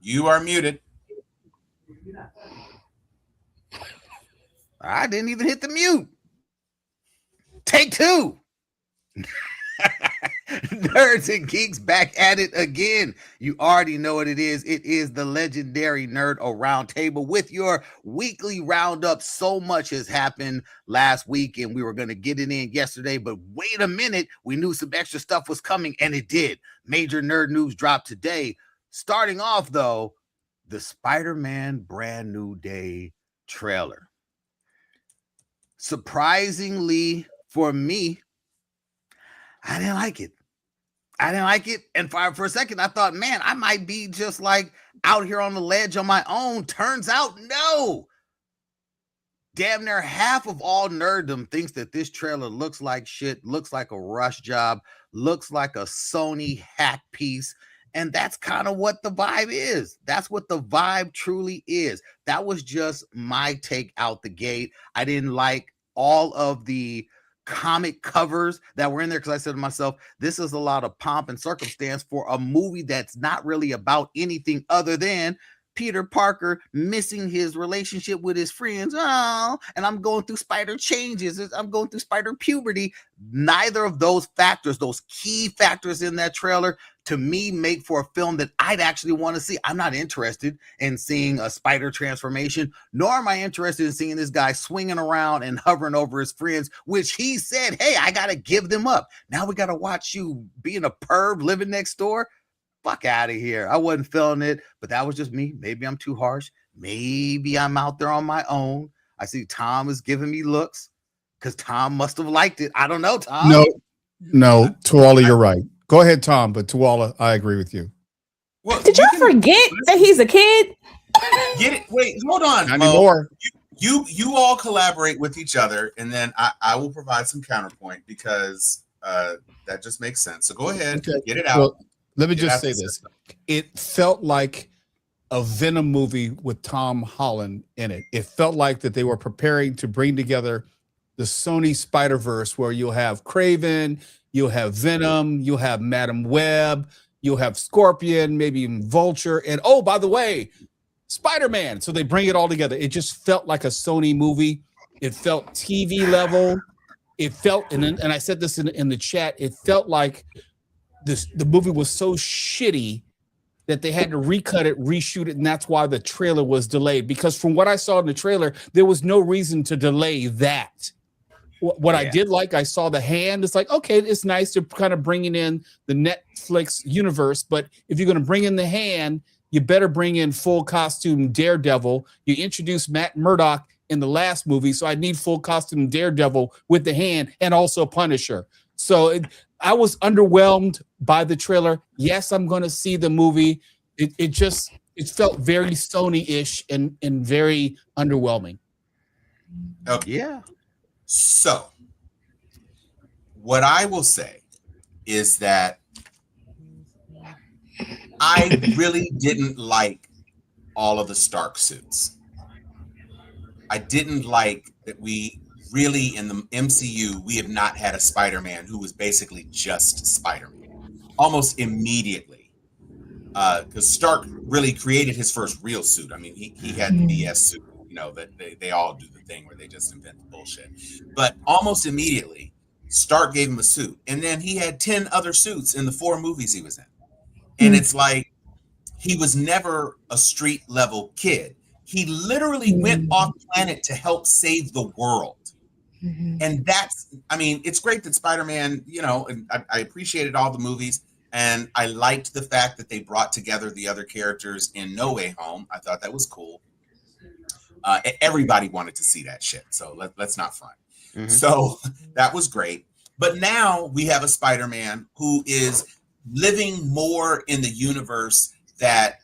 You are muted. I didn't even hit the mute. Take two. Nerds and geeks back at it again. You already know what it is. It is the legendary Nerd-O-Roundtable with your weekly roundup. So much has happened last week, and we were going to get it in yesterday, but wait a minute. We knew some extra stuff was coming, and it did. Major nerd news dropped today. Starting off, though, the Spider-Man Brand New Day trailer. Surprisingly for me, I didn't like it. And for a second, I thought, man, I might be just like out here on the ledge on my own. Turns out, no. Damn near half of all nerddom thinks that this trailer looks like shit, looks like a rush job, looks like a Sony hack piece. And that's kind of what the vibe is. That's what the vibe truly is. That was just my take out the gate. I didn't like all of the comic covers that were in there because I said to myself, this is a lot of pomp and circumstance for a movie that's not really about anything other than Peter Parker missing his relationship with his friends. Oh, and I'm going through spider changes. I'm going through spider puberty. Neither of those factors, those key factors in that trailer, to me, make for a film that I'd actually want to see. I'm not interested in seeing a spider transformation, nor am I interested in seeing this guy swinging around and hovering over his friends, which he said, hey, I got to give them up. Now we got to watch you being a perv living next door. Fuck out of here. I wasn't feeling it, but that was just me. Maybe I'm too harsh. Maybe I'm out there on my own. I see Tom is giving me looks because Tom must have liked it. I don't know, Tom. No, Tuala, you're right. Go ahead, Tom, but Tuala, I agree with you. Well, did y'all forget that he's a kid? Get it? Wait, hold on. Not anymore. You all collaborate with each other, and then I will provide some counterpoint because that just makes sense. So go ahead, get it out. Well, let me just say this. It felt like a Venom movie with Tom Holland in it. It felt like that they were preparing to bring together the Sony Spider-Verse, where you'll have Kraven, you'll have Venom, you'll have Madam Web, you'll have Scorpion, maybe even Vulture, and oh, by the way, Spider-Man. So they bring it all together. It just felt like a Sony movie. It felt TV level. It felt, and I said this in the chat, it felt like the movie was so shitty that they had to recut it, reshoot it, and that's why the trailer was delayed. Because from what I saw in the trailer, there was no reason to delay that. What I did like, I saw the hand. It's like, okay, it's nice to kind of bringing in the Netflix universe, but if you're going to bring in the hand, you better bring in full costume Daredevil. You introduced Matt Murdock in the last movie, so I need full costume Daredevil with the hand and also Punisher. So I was underwhelmed by the trailer. Yes, I'm going to see the movie. It felt very Sony-ish and very underwhelming. Okay. Yeah. So what I will say is that I really didn't like all of the Stark suits. I didn't like that we really, in the MCU, we have not had a Spider-Man who was basically just Spider-Man almost immediately. Because Stark really created his first real suit. I mean, he had the BS suit, you know, that they all do the thing where they just invent the bullshit. But almost immediately, Stark gave him a suit. And then he had 10 other suits in the 4 movies he was in. And it's like, he was never a street level kid. He literally went off planet to help save the world. And that's, I mean, it's great that Spider-Man, you know, and I appreciated all the movies. And I liked the fact that they brought together the other characters in No Way Home. I thought that was cool. Everybody wanted to see that shit. So let's not front. So that was great. But now we have a Spider-Man who is living more in the universe that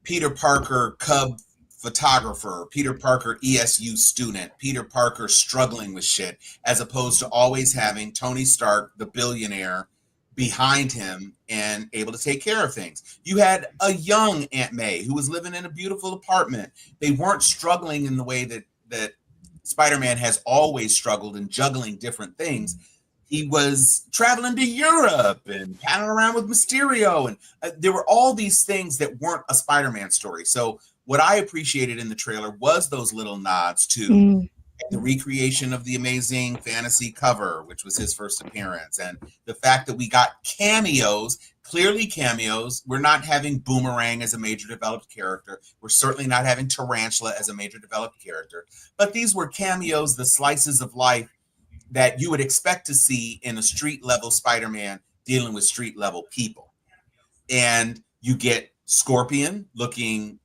Peter Parker, Cub photographer, Peter Parker, ESU student, Peter Parker struggling with shit, as opposed to always having Tony Stark, the billionaire, behind him and able to take care of things. You had a young Aunt May who was living in a beautiful apartment. They weren't struggling in the way that Spider-Man has always struggled in juggling different things. he was traveling to Europe and paddling around with Mysterio. And there were all these things that weren't a Spider-Man story. So what I appreciated in the trailer was those little nods to the recreation of the Amazing Fantasy cover, which was his first appearance. And the fact that we got cameos, clearly cameos. We're not having Boomerang as a major developed character. We're certainly not having Tarantula as a major developed character. But these were cameos, the slices of life that you would expect to see in a street-level Spider-Man dealing with street-level people. And you get Scorpion looking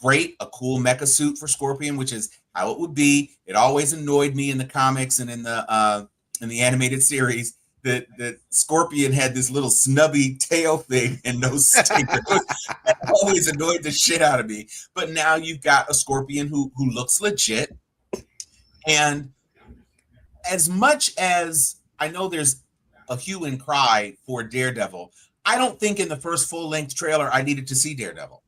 great, a cool mecha suit for Scorpion, which is how it would be. It always annoyed me in the comics and in the animated series that Scorpion had this little snubby tail thing and no stinger. That always annoyed the shit out of me. But now you've got a Scorpion who looks legit. And as much as I know there's a hue and cry for Daredevil, I don't think in the first full-length trailer I needed to see Daredevil,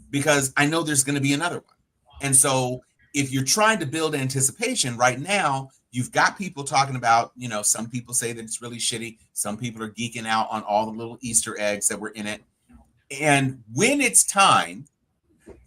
because I know there's going to be another one. And so if you're trying to build anticipation right now, you've got people talking about, some people say that it's really shitty. Some people are geeking out on all the little Easter eggs that were in it. And when it's time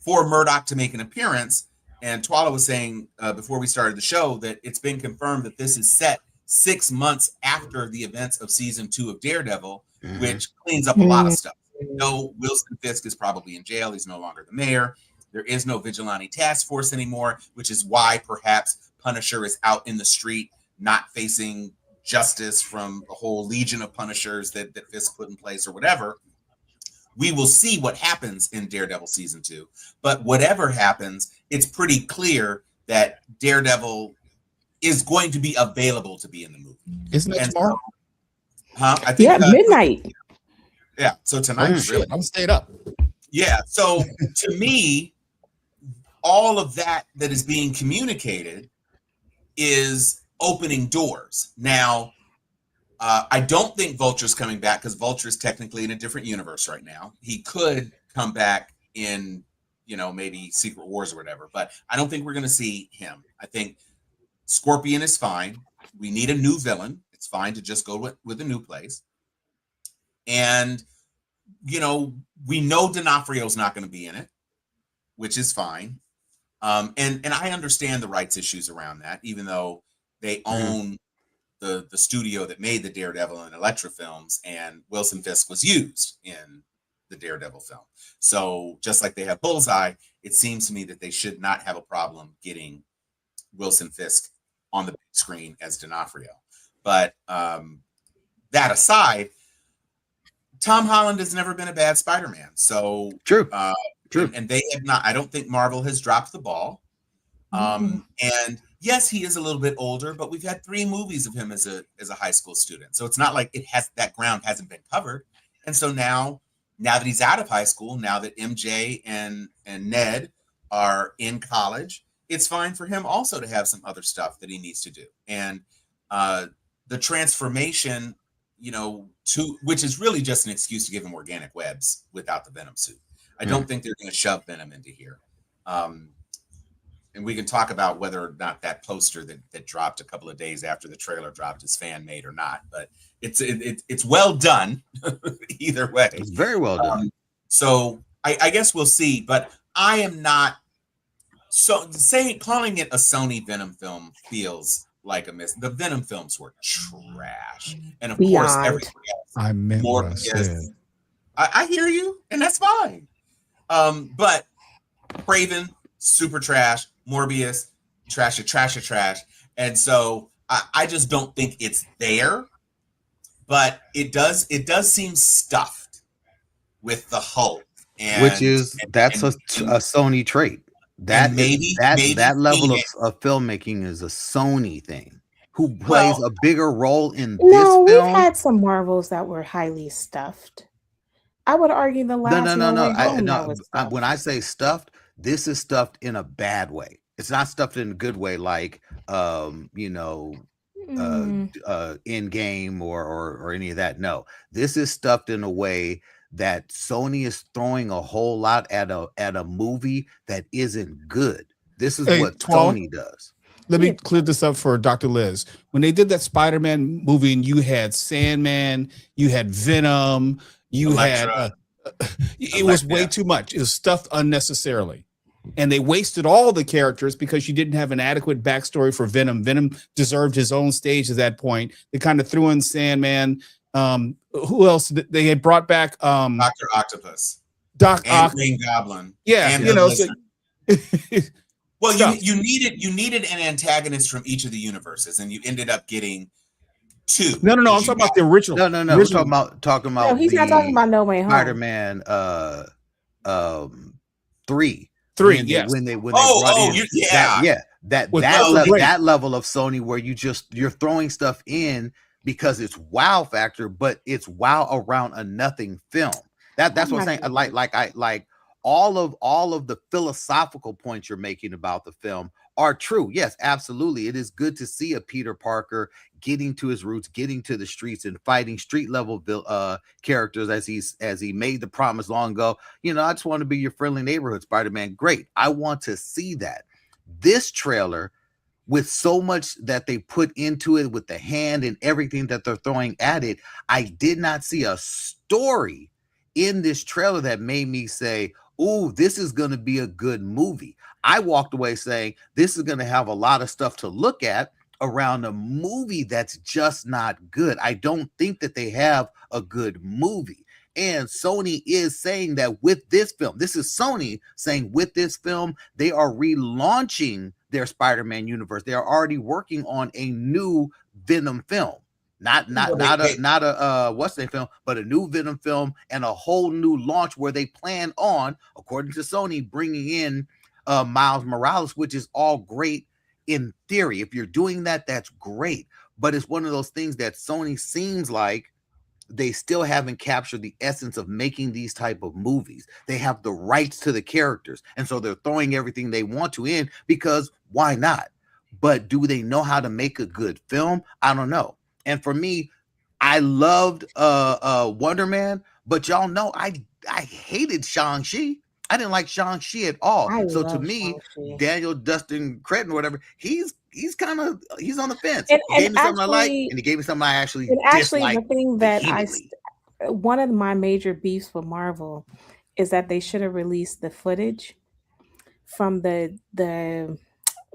for Murdoch to make an appearance, and Twala was saying before we started the show that it's been confirmed that this is set 6 months after the events of season 2 of Daredevil, which cleans up a lot of stuff. Wilson Fisk is probably in jail. He's no longer the mayor. There is no vigilante task force anymore, which is why perhaps Punisher is out in the street, not facing justice from a whole legion of Punishers that Fisk put in place or whatever. We will see what happens in Daredevil season 2. But whatever happens, it's pretty clear that Daredevil is going to be available to be in the movie. Isn't it tomorrow? I think, midnight. Yeah, so tonight. Shit, I'm stayed up. Yeah, so to me, all of that is being communicated is opening doors. Now, I don't think Vulture's coming back because Vulture is technically in a different universe right now. He could come back in, maybe Secret Wars or whatever, but I don't think we're going to see him. I think Scorpion is fine. We need a new villain. It's fine to just go with a new place. And, we know D'Onofrio's not going to be in it, which is fine. And I understand the rights issues around that, even though they own the studio that made the Daredevil and Elektra films, and Wilson Fisk was used in the Daredevil film. So just like they have Bullseye, it seems to me that they should not have a problem getting Wilson Fisk on the big screen as D'Onofrio. But that aside, Tom Holland has never been a bad Spider-Man. So true. And they have not. I don't think Marvel has dropped the ball. And yes, he is a little bit older, but we've had 3 movies of him as a high school student. So it's not like that ground hasn't been covered. And so now that he's out of high school, now that MJ and Ned are in college, it's fine for him also to have some other stuff that he needs to do. And the transformation, which is really just an excuse to give him organic webs without the Venom suit. I don't think they're going to shove Venom into here. And we can talk about whether or not that poster that dropped a couple of days after the trailer dropped is fan made or not, but it's well done either way. It's very well done. So I guess we'll see, but I am not calling it a Sony Venom film feels like a miss. The Venom films were trash. And of course, everything else. I meant what I said. I hear you, and that's fine. But Craven, super trash. Morbius, trash. And so I just don't think it's there. But it does seem stuffed with the Hulk. That's a Sony trait. That level of filmmaking is a Sony thing. Who plays a bigger role in this film? No, we've had some Marvels that were highly stuffed. I would argue the last No. When I say stuffed, this is stuffed in a bad way. It's not stuffed in a good way, like Endgame or any of that. No, this is stuffed in a way that Sony is throwing a whole lot at a movie that isn't good. This is what Sony does. let me clear this up for Dr. Liz. When they did that Spider-Man movie, and you had Sandman, you had Venom, you had it was way too much. It was stuffed unnecessarily. And they wasted all the characters because you didn't have an adequate backstory for Venom. Venom deserved his own stage at that point. They kind of threw in Sandman. Who else? They had brought back Dr. Octopus. Green Goblin. Yeah, and you know. Well, you needed an antagonist from each of the universes, and you ended up getting two. No. I'm talking about the original. No. We're talking about. No, he's not talking about No Way Home. Spider-Man. 3. Yes. When they brought in that level of Sony where you're throwing stuff in because it's wow factor, but it's wow around a nothing film. That's what I'm saying. Like all of the philosophical points you're making about the film are true. Yes, absolutely. It is good to see a Peter Parker getting to his roots, getting to the streets, and fighting street level characters as he made the promise long ago. You know, I just want to be your friendly neighborhood Spider-Man. Great. I want to see that. This trailer, with so much that they put into it, with the hand and everything that they're throwing at it, I did not see a story in this trailer that made me say, "Ooh, this is going to be a good movie." I walked away saying this is going to have a lot of stuff to look at around a movie that's just not good. I don't think that they have a good movie. And Sony is saying that with this film, this is Sony saying with this film, they are relaunching their Spider-Man universe. They are already working on a new Venom film. Not a what's the film, but a new Venom film and a whole new launch where they plan on, according to Sony, bringing in Miles Morales, which is all great in theory. If you're doing that, that's great. But it's one of those things that Sony seems like they still haven't captured the essence of making these type of movies. They have the rights to the characters, and so they're throwing everything they want to in because why not? But do they know how to make a good film? I don't know. And for me, I loved Wonder Man, but y'all know I hated Shang-Chi. I didn't like Shang-Chi at all. So to me, Shang-Chi. Daniel Dustin Cretton, whatever, he's on the fence. And he gave me something I like, and he gave me something I actually dislike. The thing that one of my major beefs with Marvel is that they should have released the footage from the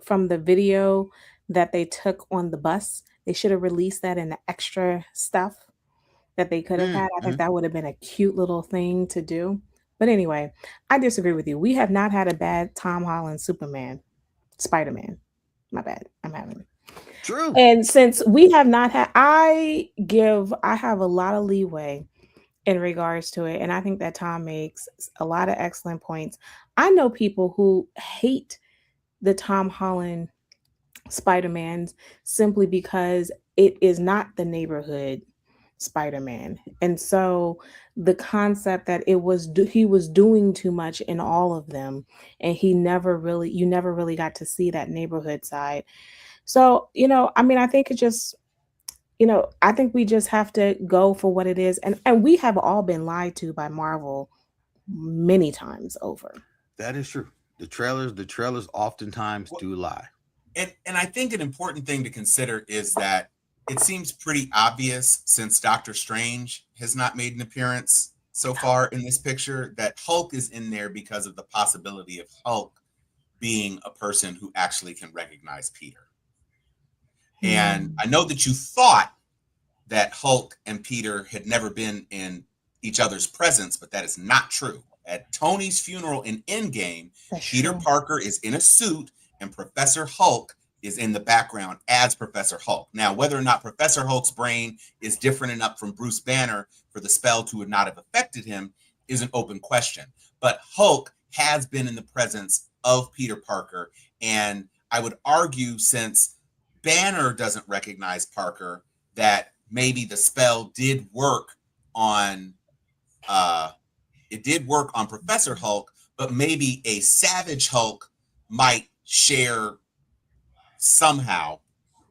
video that they took on the bus. They should have released that in the extra stuff that they could have had. I think that would have been a cute little thing to do. But anyway, I disagree with you. We have not had a bad Tom Holland Spider-Man. My bad. I'm having it. True. And since we have not had, I have a lot of leeway in regards to it. And I think that Tom makes a lot of excellent points. I know people who hate the Tom Holland Spider-Man simply because it is not the neighborhood Spider-Man. And so the concept that he was doing too much in all of them, and you never really got to see that neighborhood side. So, I think it just, I think we just have to go for what it is. And we have all been lied to by Marvel many times over. That is true. The trailers oftentimes do lie. And I think an important thing to consider is that it seems pretty obvious, since Doctor Strange has not made an appearance so far in this picture, that Hulk is in there because of the possibility of Hulk being a person who actually can recognize Peter. And I know that you thought that Hulk and Peter had never been in each other's presence, but that is not true. At Tony's funeral in Endgame, Peter Parker is in a suit and Professor Hulk is in the background as Professor Hulk. Now, whether or not Professor Hulk's brain is different enough from Bruce Banner for the spell to not have affected him is an open question. But Hulk has been in the presence of Peter Parker. And I would argue, since Banner doesn't recognize Parker, that maybe the spell did work on Professor Hulk, but maybe a Savage Hulk might share somehow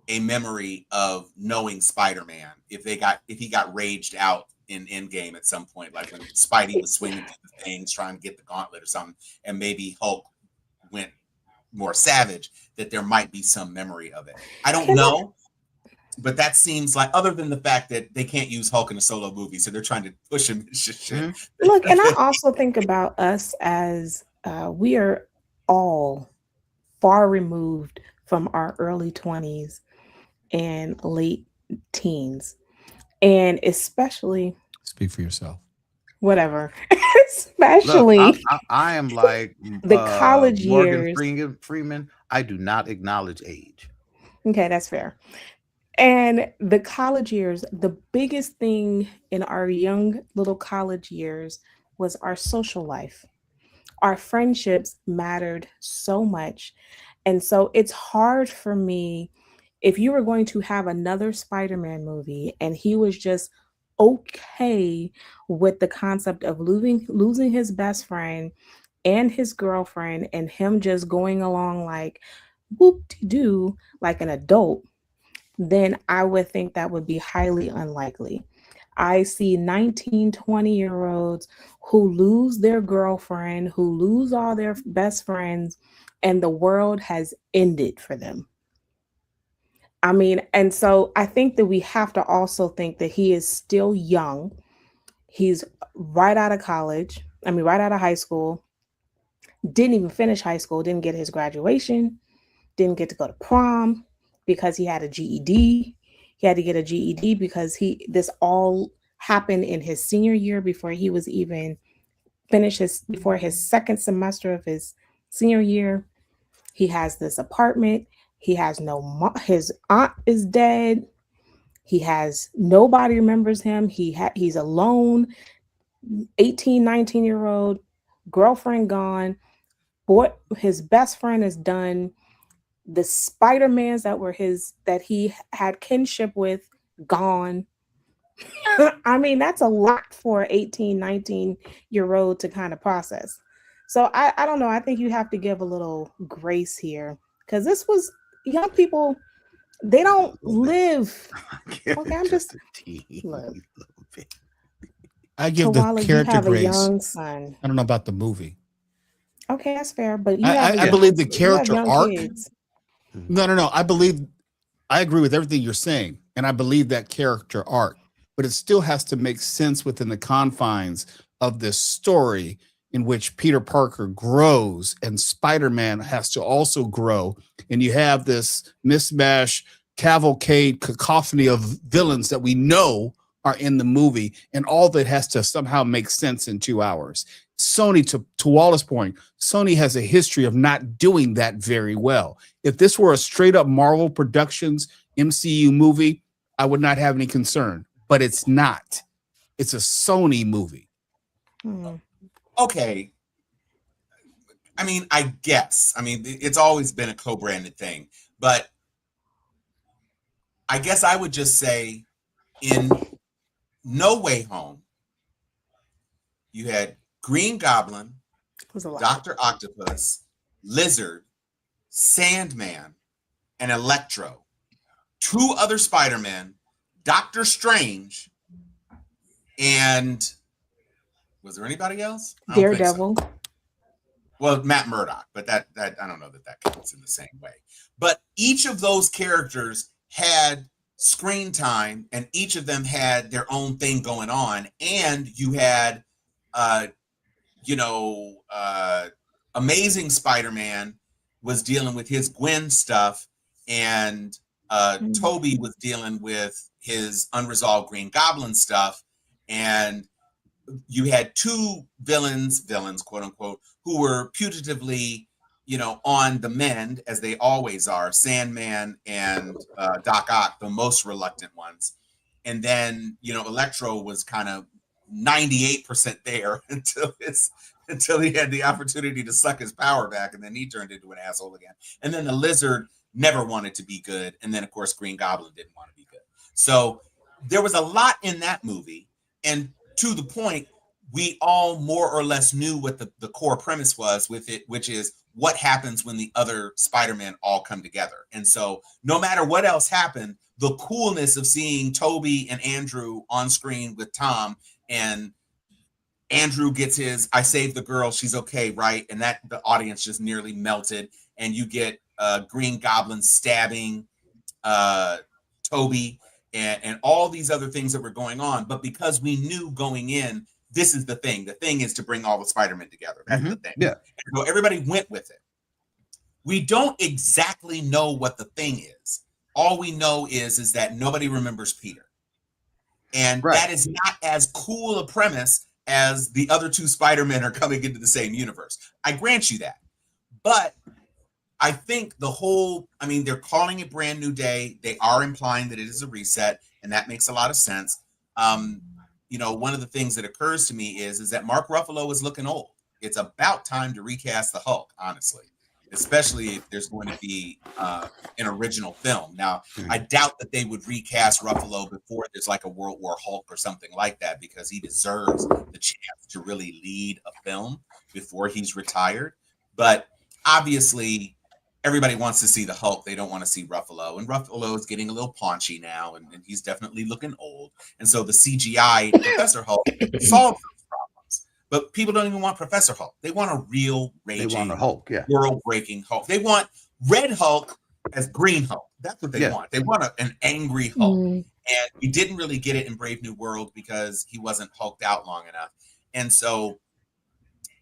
a memory of knowing Spider-Man if he got raged out in Endgame at some point, like when Spidey was swinging through the things trying to get the gauntlet or something, and maybe Hulk went more savage, that there might be some memory of it. I don't Can know, but that seems like, other than the fact that they can't use Hulk in a solo movie, so they're trying to push him into shit. Look, and I also think about us as we are all far removed from our early 20s and late teens. And especially, Speak for yourself. whatever, Look, especially I am like the college Morgan years. Freeman. I do not acknowledge age. Okay, that's fair. And the college years, the biggest thing in our young little college years was our social life. Our friendships mattered so much. And so it's hard for me if you were going to have another Spider-Man movie and he was just okay with the concept of losing his best friend and his girlfriend and him just going along like whoop-de-doo like an adult, then I would think that would be highly unlikely. I see 19, 20-year olds who lose their girlfriend, who lose all their best friends, and the world has ended for them. I mean, and so I think that we have to also think that he is still young. He's right out of college. I mean, right out of high school. Didn't even finish high school, didn't get his graduation, didn't get to go to prom because he had a GED. He had to get a GED because this all happened in his senior year before he was even before his second semester of his senior year. He has this apartment. He has his aunt is dead. He has nobody remembers him. He's alone. 18, 19-year-old, girlfriend gone. Boy, his best friend is done. The Spider-Mans that he had kinship with, gone. I mean, that's a lot for an 18, 19-year-old to kind of process. So I don't know. I think you have to give a little grace here because this was young people. They don't live. Okay, I'm just look. I give Koala, the you character have a grace. young son. I don't know about the movie. Okay, that's fair. But I believe the you have character young arc. kids. No. I agree with everything you're saying, and I believe that character arc, but it still has to make sense within the confines of this story in which Peter Parker grows and Spider-Man has to also grow. And you have this mismatch, cavalcade, cacophony of villains that we know are in the movie, and all that has to somehow make sense in 2 hours. Sony, to Wallace's point, Sony has a history of not doing that very well. If this were a straight up Marvel Productions MCU movie, I would not have any concern, but it's not. It's a Sony movie. Okay. I mean, I guess. I mean, it's always been a co-branded thing, but I guess I would just say in No Way Home, you had Green Goblin, Dr. Octopus, Lizard, Sandman, and Electro. 2 other Spider-Men, Doctor Strange, and was there anybody else? Daredevil. So. Well, Matt Murdock, but that I don't know that counts in the same way. But each of those characters had screen time, and each of them had their own thing going on. And you had, Amazing Spider-Man was dealing with his Gwen stuff, and Toby was dealing with his unresolved Green Goblin stuff, and you had 2 villains, quote unquote, who were putatively, on the mend, as they always are. Sandman and Doc Ock, the most reluctant ones. And then, Electro was kind of 98% there until he had the opportunity to suck his power back, and then he turned into an asshole again. And then the Lizard never wanted to be good. And then, of course, Green Goblin didn't want to be good. So there was a lot in that movie. And to the point, we all more or less knew what the core premise was with it, which is what happens when the other Spider-Man all come together. And so no matter what else happened, the coolness of seeing Toby and Andrew on screen with Tom, and Andrew gets his, I saved the girl, she's okay, right? And that the audience just nearly melted. and you get Green Goblin stabbing Toby and all these other things that were going on. But because we knew going in, this is the thing. The thing is to bring all the Spider-Men together. That's the thing. Yeah. And so everybody went with it. We don't exactly know what the thing is. All we know is that nobody remembers Peter. And that is not as cool a premise as the other two Spider-Men are coming into the same universe. I grant you that. But I think they're calling it Brand New Day. They are implying that it is a reset, and that makes a lot of sense. One of the things that occurs to me is that Mark Ruffalo is looking old. It's about time to recast the Hulk, honestly, especially if there's going to be an original film. Now, I doubt that they would recast Ruffalo before there's like a World War Hulk or something like that, because he deserves the chance to really lead a film before he's retired. But obviously, everybody wants to see the Hulk. They don't want to see Ruffalo. And Ruffalo is getting a little paunchy now, and he's definitely looking old. And so the CGI Professor Hulk solves those problems. But people don't even want Professor Hulk. They want a real raging, they want a Hulk, world-breaking Hulk. They want Red Hulk as Green Hulk. That's what they want. They want an angry Hulk. And we didn't really get it in Brave New World because he wasn't hulked out long enough. And so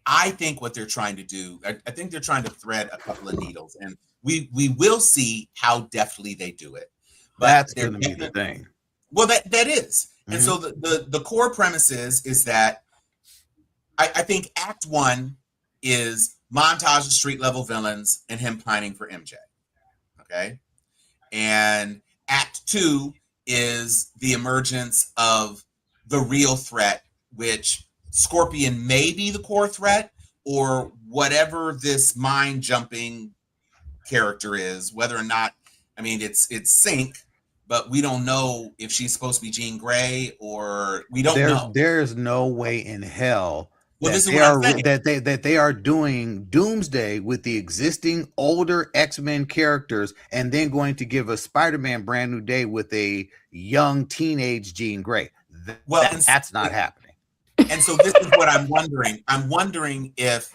I think what they're trying to do, I think they're trying to thread a couple of needles, and we will see how deftly they do it. But that's going to be the thing. Well, that is. And so the core premise is that I think Act 1 is montage of street level villains and him pining for MJ. Okay. And Act 2 is the emergence of the real threat, which Scorpion may be the core threat, or whatever this mind jumping character is, whether or not, it's Sync, but we don't know if she's supposed to be Jean Grey, or we don't know. There's no way in hell that they are doing Doomsday with the existing older X-Men characters and then going to give a Spider-Man Brand New Day with a young teenage Jean Grey. That's not happening. And so this is what I'm wondering. I'm wondering if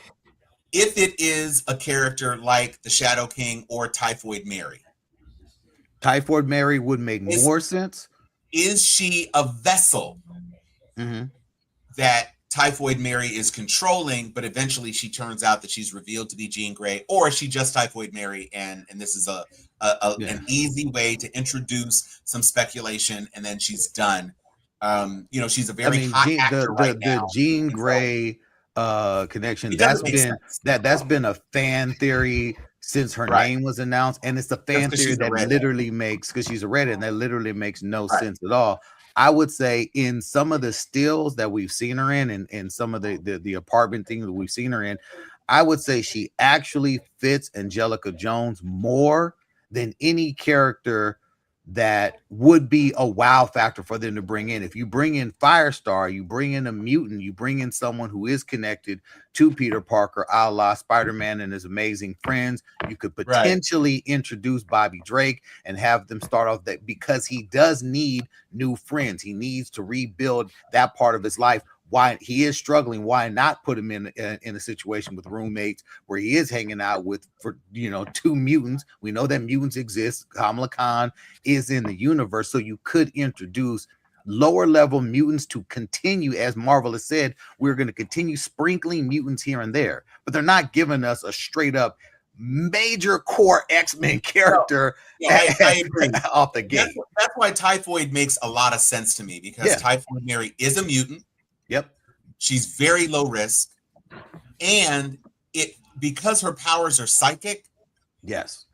it is a character like the Shadow King or Typhoid Mary. Typhoid Mary would make more sense. Is she a vessel that Typhoid Mary is controlling, but eventually she turns out that she's revealed to be Jean Grey, or is she just Typhoid Mary, and this is an easy way to introduce some speculation, and then she's done. She's a very hot actor right now. The Jean Grey connection, that's been a fan theory since her name was announced, and it's a fan theory that literally makes, because she's a redhead, and that literally makes no sense at all. I would say in some of the stills that we've seen her in, and some of the apartment things that we've seen her in, I would say she actually fits Angelica Jones more than any character that would be a wow factor for them to bring in. If you bring in Firestar, you bring in a mutant, you bring in someone who is connected to Peter Parker, a la Spider-Man and his amazing friends, you could potentially introduce Bobby Drake and have them start off that, because he does need new friends. He needs to rebuild that part of his life. Why he is struggling, why not put him in a situation with roommates where he is hanging out with, two mutants? We know that mutants exist. Kamala Khan is in the universe, so you could introduce lower level mutants to continue, as Marvel has said, we're going to continue sprinkling mutants here and there, but they're not giving us a straight up major core X-Men character. I agree. Off the gate. That's why Typhoid makes a lot of sense to me, because Typhoid Mary is a mutant. Yep. She's very low risk, and because her powers are psychic. Yes.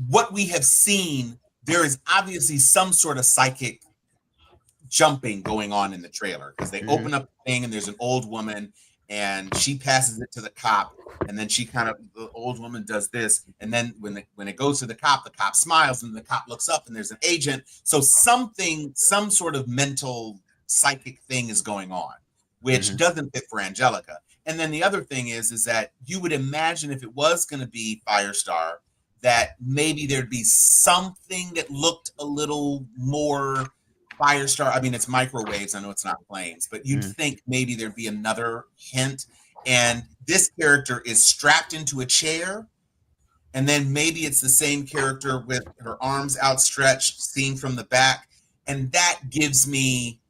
What we have seen, there is obviously some sort of psychic jumping going on in the trailer, because they open up the thing and there's an old woman and she passes it to the cop, and then the old woman does this, and then when it goes to the cop smiles, and the cop looks up and there's an agent. So some sort of mental psychic thing is going on, which doesn't fit for Angelica. And then the other thing is that you would imagine, if it was going to be Firestar, that maybe there'd be something that looked a little more Firestar. It's microwaves. I know it's not flames, but you'd think maybe there'd be another hint. And this character is strapped into a chair, and then maybe it's the same character with her arms outstretched, seen from the back, and that gives me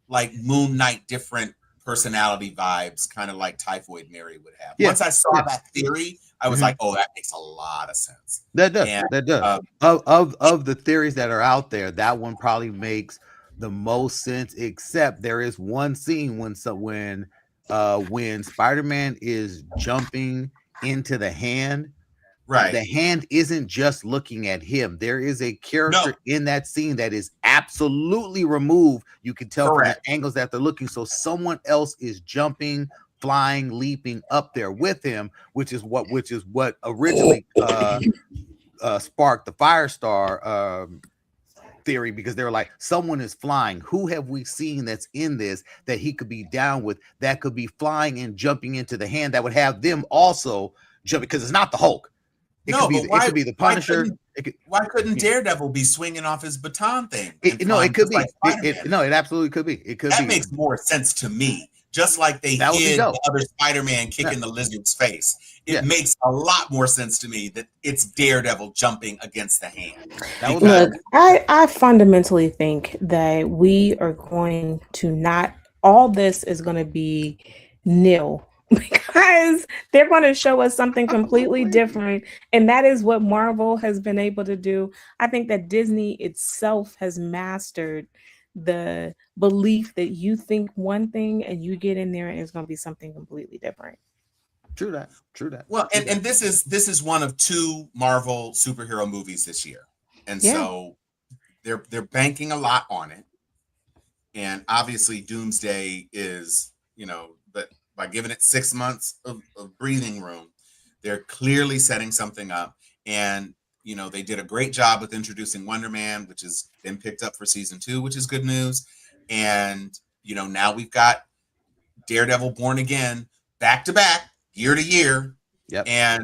like Moon Knight different personality vibes, kind of like Typhoid Mary would have. Once I saw that theory, I was like, oh, that makes a lot of sense. That does. Of the theories that are out there, that one probably makes the most sense, except there is one scene when Spider-Man is jumping into the hand. Right. The hand isn't just looking at him. There is a character in that scene that is absolutely removed. You can tell from the angles that they're looking. So someone else is jumping, flying, leaping up there with him, which is what originally sparked the Firestar theory, because they were like, someone is flying. Who have we seen that's in this that he could be down with, that could be flying and jumping into the hand, that would have them also jump, because it's not the Hulk. It could be the Punisher. Why couldn't Daredevil be swinging off his baton thing? It could be. It absolutely could be. It could be. That makes more sense to me. Just like they did the other Spider-Man kicking the lizard's face. It makes a lot more sense to me that it's Daredevil jumping against the hand. Look, I fundamentally think that we are going to not, all this is going to be nil, because they're going to show us something completely different. And that is what Marvel has been able to do. I think that Disney itself has mastered the belief that you think one thing and you get in there and it's going to be something completely different. True that. Well, and this is one of 2 Marvel superhero movies this year. And so they're banking a lot on it. And obviously Doomsday is, but by giving it 6 months of breathing room, they're clearly setting something up. And, they did a great job with introducing Wonder Man, which has been picked up for season 2, which is good news. And, now we've got Daredevil Born Again back to back, year to year. Yep. And,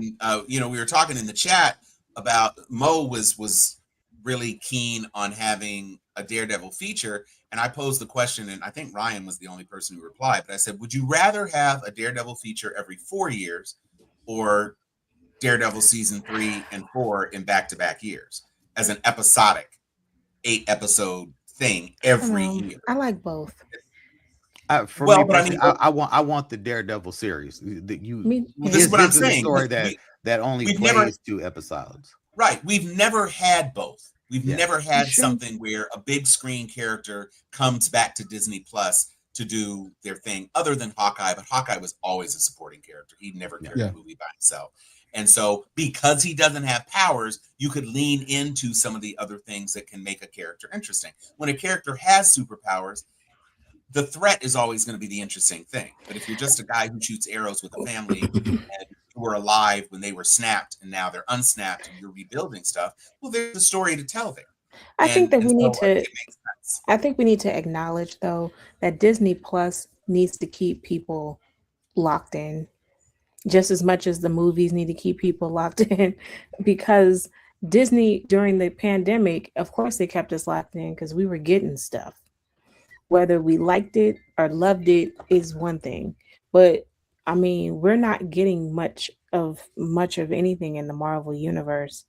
we were talking in the chat about Mo was really keen on having a Daredevil feature. And I posed the question, and I think Ryan was the only person who replied, but I said, would you rather have a Daredevil feature every 4 years or Daredevil season 3 and 4 in back-to-back years as an episodic 8-episode thing every year? I like both. I want the Daredevil series. This is what I'm saying. Story that only plays 2 episodes. Right. We've never had both. We've never had something where a big screen character comes back to Disney Plus to do their thing, other than Hawkeye. But Hawkeye was always a supporting character. He never carried a movie by himself. And so because he doesn't have powers, you could lean into some of the other things that can make a character interesting. When a character has superpowers, the threat is always going to be the interesting thing. But if you're just a guy who shoots arrows with a family and you were alive when they were snapped and now they're unsnapped and you're rebuilding stuff, well, there's a story to tell there. I think we need to acknowledge, though, that Disney Plus needs to keep people locked in just as much as the movies need to keep people locked in, because Disney during the pandemic, of course, they kept us locked in because we were getting stuff. Whether we liked it or loved it is one thing, but I mean, we're not getting much of anything in the Marvel universe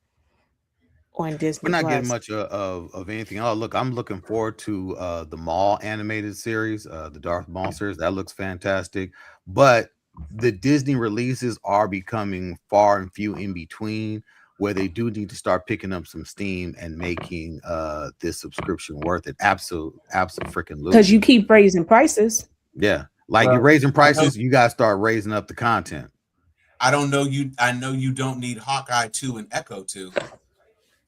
on Disney. We're not getting much of anything. Oh, look, I'm looking forward to the Maul animated series, the Darth Maul series. That looks fantastic. But the Disney releases are becoming far and few in between, where they do need to start picking up some steam and making this subscription worth it. Absolutely freaking. Because you keep raising prices. Yeah. Like you're raising prices, you gotta start raising up the content. I know you don't need Hawkeye 2 and Echo 2.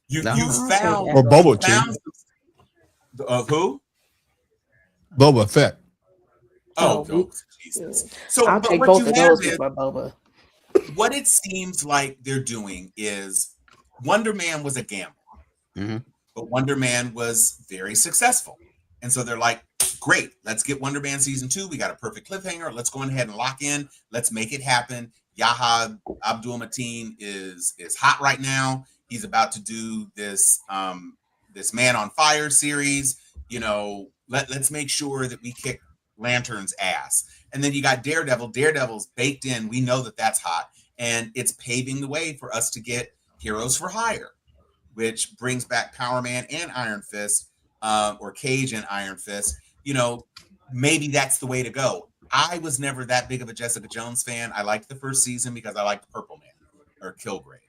You found or Boba 2. Of who? Boba Fett. Oh, Jesus. So I'll take both of those for Boba. What it seems like they're doing is Wonder Man was a gamble, but Wonder Man was very successful. And so they're like, great, let's get Wonder Man season 2. We got a perfect cliffhanger. Let's go ahead and lock in. Let's make it happen. Yahya Abdul-Mateen is hot right now. He's about to do this this Man on Fire series. Let's make sure that we kick Lantern's ass. And then you got Daredevil. Daredevil's baked in. We know that that's hot. And it's paving the way for us to get Heroes for Hire, which brings back Power Man and Iron Fist, or Cage and Iron Fist. You know, maybe that's the way to go. I was never that big of a Jessica Jones fan. I liked the first season because I liked Purple Man or Kilgrave,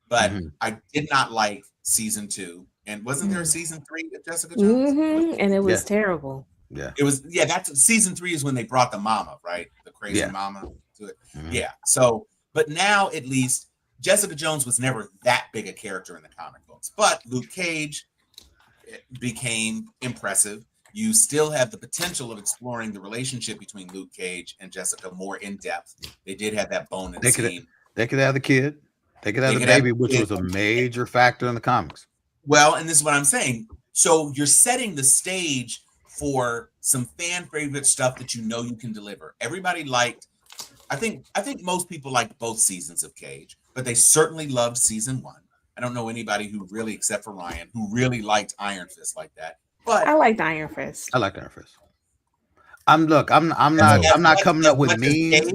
but I did not like season 2. And wasn't there a season 3 of Jessica Jones? And it was terrible. Yeah, it was. Yeah, that's season 3 is when they brought the mama, right? The crazy mama to it. Yeah. So, but now at least Jessica Jones was never that big a character in the comic books, but Luke Cage became impressive. You still have the potential of exploring the relationship between Luke Cage and Jessica more in depth. They did have that bonus scene. They could have the kid. They could have the baby, which was a major factor in the comics. Well, and this is what I'm saying. So you're setting the stage for some fan favorite stuff that you know you can deliver. Everybody liked, I think most people liked both seasons of Cage, but they certainly loved season 1. I don't know anybody who really, except for Ryan, who really liked Iron Fist like that. But I liked Iron Fist. I like Iron Fist. I'm not coming up with memes.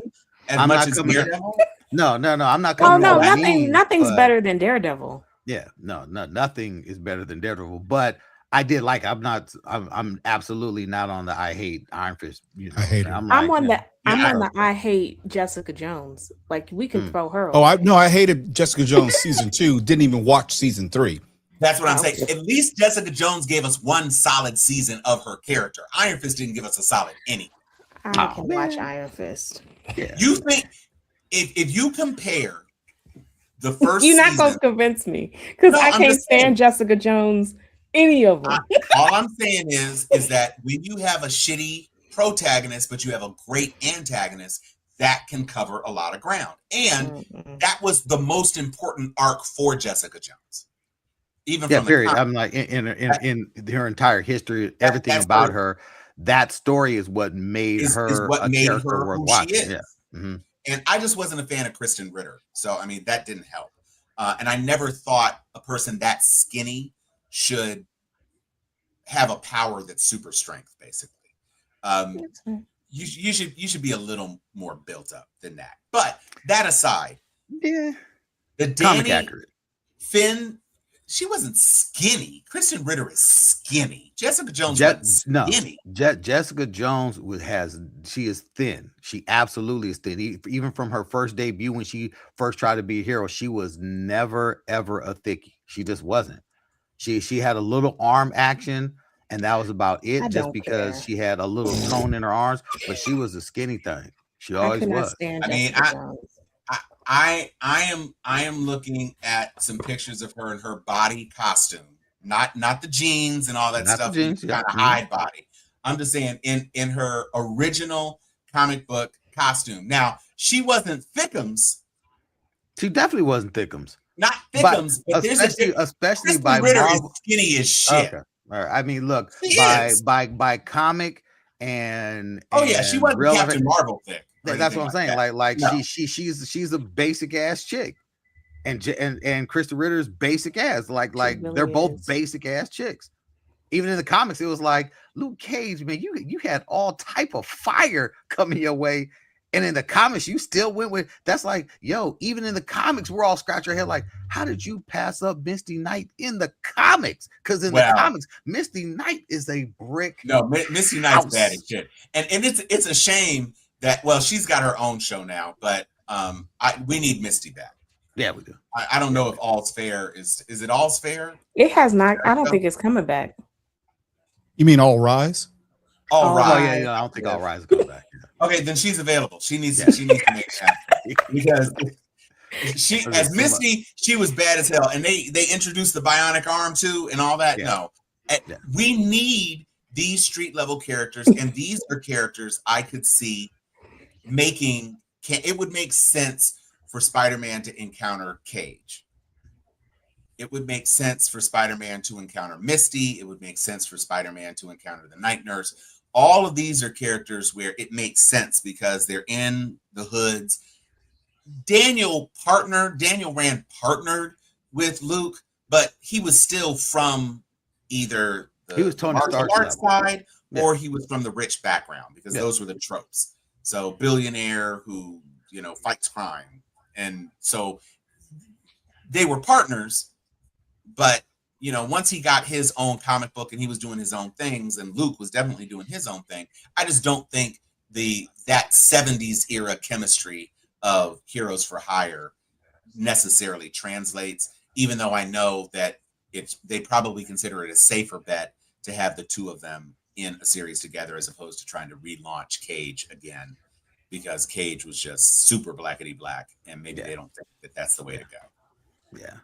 As much as Daredevil? No, I'm not coming up with memes. Nothing's better than Daredevil. Yeah, no, nothing is better than Daredevil. But I did like. I'm absolutely not on the I hate Iron Fist. You know, I hate her. I'm on the I hate Jessica Jones. Like we can throw her. Oh, I hated Jessica Jones season 2. Didn't even watch season 3. That's what I'm saying. At least Jessica Jones gave us one solid season of her character. Iron Fist didn't give us a solid any. I can watch Iron Fist. Yeah. You think if you compare the first You're not season, supposed to convince me because I can't stand Jessica Jones, any of them. All I'm saying is that when you have a shitty protagonist, but you have a great antagonist, that can cover a lot of ground. And that was the most important arc for Jessica Jones. Even from period. The I'm like in her entire history, everything about her. That story is what made her a character worth watching. Yeah. And I just wasn't a fan of Kristen Ritter, so I mean that didn't help. And I never thought a person that skinny should have a power that's super strength. Basically, you should be a little more built up than that. But that aside, the Danny Finn. She wasn't skinny. Kristen Ritter is skinny. Jessica Jones wasn't skinny. Jessica Jones she is thin. She absolutely is thin. Even from her first debut when she first tried to be a hero, she was never ever a thickie. She just wasn't. She had a little arm action, and that was about it. Just because she had a little tone in her arms, but she was a skinny thing. She always was. I mean, I am looking at some pictures of her in her body costume, not the jeans and all that stuff. Kind of hide body. I'm just saying in her original comic book costume. Now she wasn't Thickums. She definitely wasn't Thickums. Not Thickums, but especially by Ritter is skinny as shit. Okay. All right. I mean, look, by comic and she wasn't Captain Marvel thick. That's what I'm saying. Like no. she's a basic ass chick, and Kristen Ritter's basic ass. Like really they're both basic ass chicks. Even in the comics, it was like Luke Cage, man. You had all type of fire coming your way, and in the comics, you still went with. That's like, yo. Even in the comics, we're all scratching our head like, how did you pass up Misty Knight in the comics? Because in the comics, Misty Knight is a brick. No, Misty Knight's bad as shit, and it's a shame. She's got her own show now, but we need Misty back. Yeah, we do. I don't know if All's Fair is it All's Fair? It has not. I don't think it's coming back. You mean All Rise? All Rise. Oh, yeah, I don't think All Rise is coming back. Okay, then she's available. She needs to make that because she as Misty, she was bad as hell, and they introduced the bionic arm too and all that. Yeah. No, we need these street level characters, and these are characters I could see it would make sense for Spider-Man to encounter Cage. It would make sense for Spider-Man to encounter Misty. It would make sense for Spider-Man to encounter the Night Nurse. All of these are characters where it makes sense because they're in the hoods. Daniel Rand partnered with Luke, but he was still from either the martial arts side or he was from the rich background because those were the tropes. So billionaire who, fights crime. And so they were partners, but once he got his own comic book and he was doing his own things, and Luke was definitely doing his own thing, I just don't think that 70s era chemistry of Heroes for Hire necessarily translates, even though I know that they probably consider it a safer bet to have the two of them in a series together as opposed to trying to relaunch Cage again, because Cage was just super blackety black, and maybe they don't think that that's the way to go. Yeah,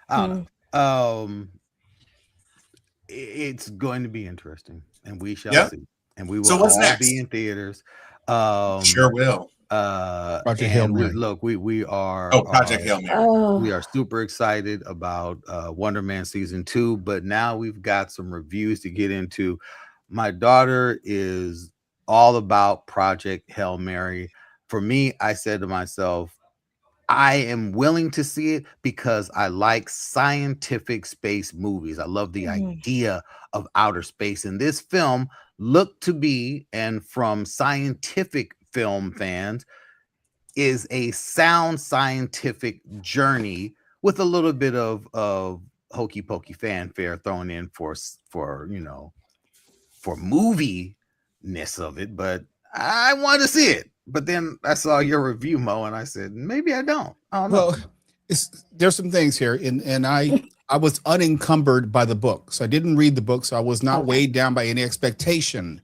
I don't know. It's going to be interesting, and we shall see, and we will all be in theaters. Sure will. Project Hail Mary. Look, we are Project Hail Mary. We are super excited about Wonder Man season 2, but now we've got some reviews to get into. My daughter is all about Project Hail Mary. For me, I said to myself, I am willing to see it because I like scientific space movies. I love the idea of outer space. And this film looked to be, and from scientific film fans, is a sound scientific journey with a little bit of hokey pokey fanfare thrown in for movie-ness of it. But I wanted to see it. But then I saw your review, Mo, and I said, maybe I don't. I don't know. Well, there's some things here, and I was unencumbered by the book. So I didn't read the book, so I was not weighed down by any expectation.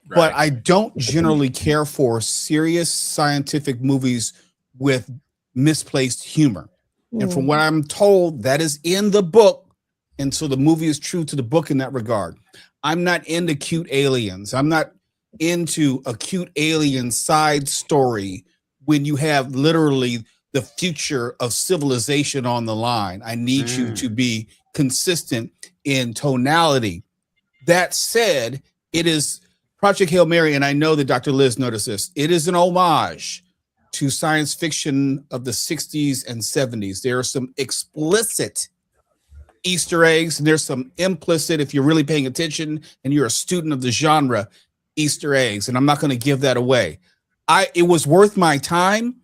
Right. But I don't generally care for serious scientific movies with misplaced humor. And from what I'm told, that is in the book. And so the movie is true to the book in that regard. I'm not into cute aliens. I'm not into a cute alien side story when you have literally the future of civilization on the line. I need you to be consistent in tonality. That said, it is Project Hail Mary, and I know that Dr. Liz noticed this. It is an homage to science fiction of the 60s and 70s. There are some explicit Easter eggs, and there's some implicit, if you're really paying attention and you're a student of the genre, Easter eggs, and I'm not going to give that away. It was worth my time,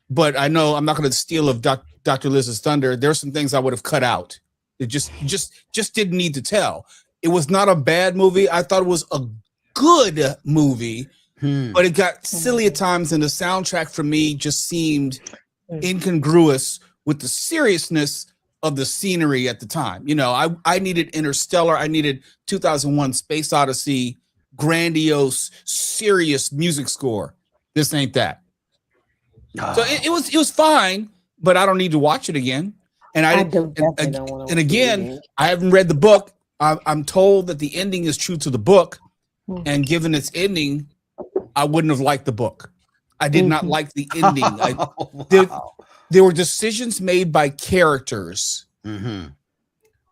but I know I'm not going to steal of Dr. Liz's thunder. There's some things I would have cut out. It just didn't need to tell. It was not a bad movie. I thought it was a good movie, but it got silly at times, and the soundtrack for me just seemed incongruous with the seriousness of the scenery at the time. I needed Interstellar. I needed 2001 Space Odyssey, grandiose, serious music score. This ain't that. So it was fine, but I don't need to watch it again. And I don't want to. And again, I haven't read the book. I'm told that the ending is true to the book, and given its ending, I wouldn't have liked the book. I did not like the ending. There were decisions made by characters in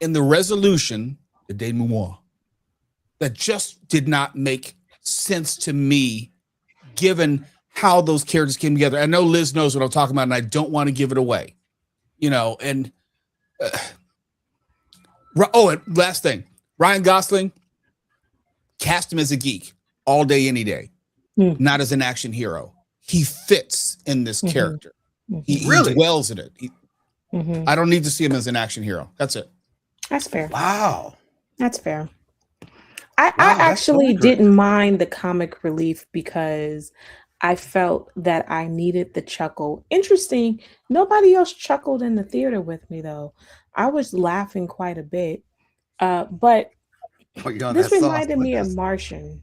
the resolution, the denouement, that just did not make sense to me, given how those characters came together. I know Liz knows what I'm talking about, and I don't want to give it away. And last thing, Ryan Gosling, cast him as a geek all day, any day, not as an action hero. He fits in this character. He really dwells in it. I don't need to see him as an action hero. That's it. That's fair. Wow. That's fair. I actually didn't mind the comic relief because I felt that I needed the chuckle. Interesting. Nobody else chuckled in the theater with me, though. I was laughing quite a bit. But this reminded me of Martian.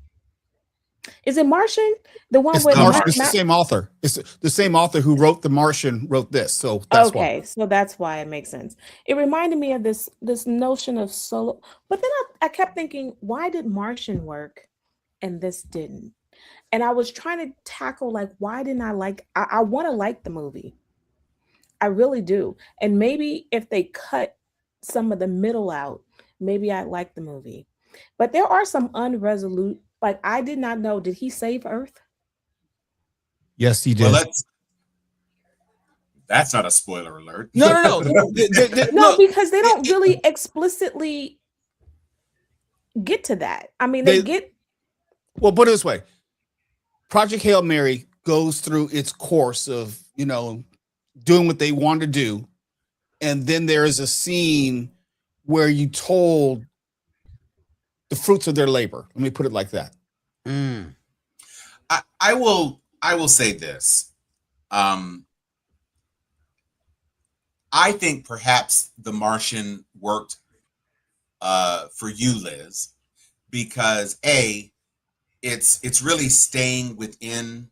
Is it Martian? The one with it's the same author. It's the same author who wrote The Martian wrote this. So that's why. So that's why it makes sense. It reminded me of this notion of solo. But then I kept thinking, why did Martian work and this didn't? And I was trying to tackle, why didn't I like? I want to like the movie. I really do. And maybe if they cut some of the middle out, maybe I'd like the movie. But there are some unresolute. I did not know. Did he save Earth? Yes, he did. Well, that's not a spoiler alert. No. No, because they don't really explicitly get to that. I mean, they get. Well, put it this way. Project Hail Mary goes through its course of, doing what they want to do. and then there is a scene where you told the fruits of their labor. Let me put it like that. I will say this. I think perhaps The Martian worked for you, Liz, because it's really staying within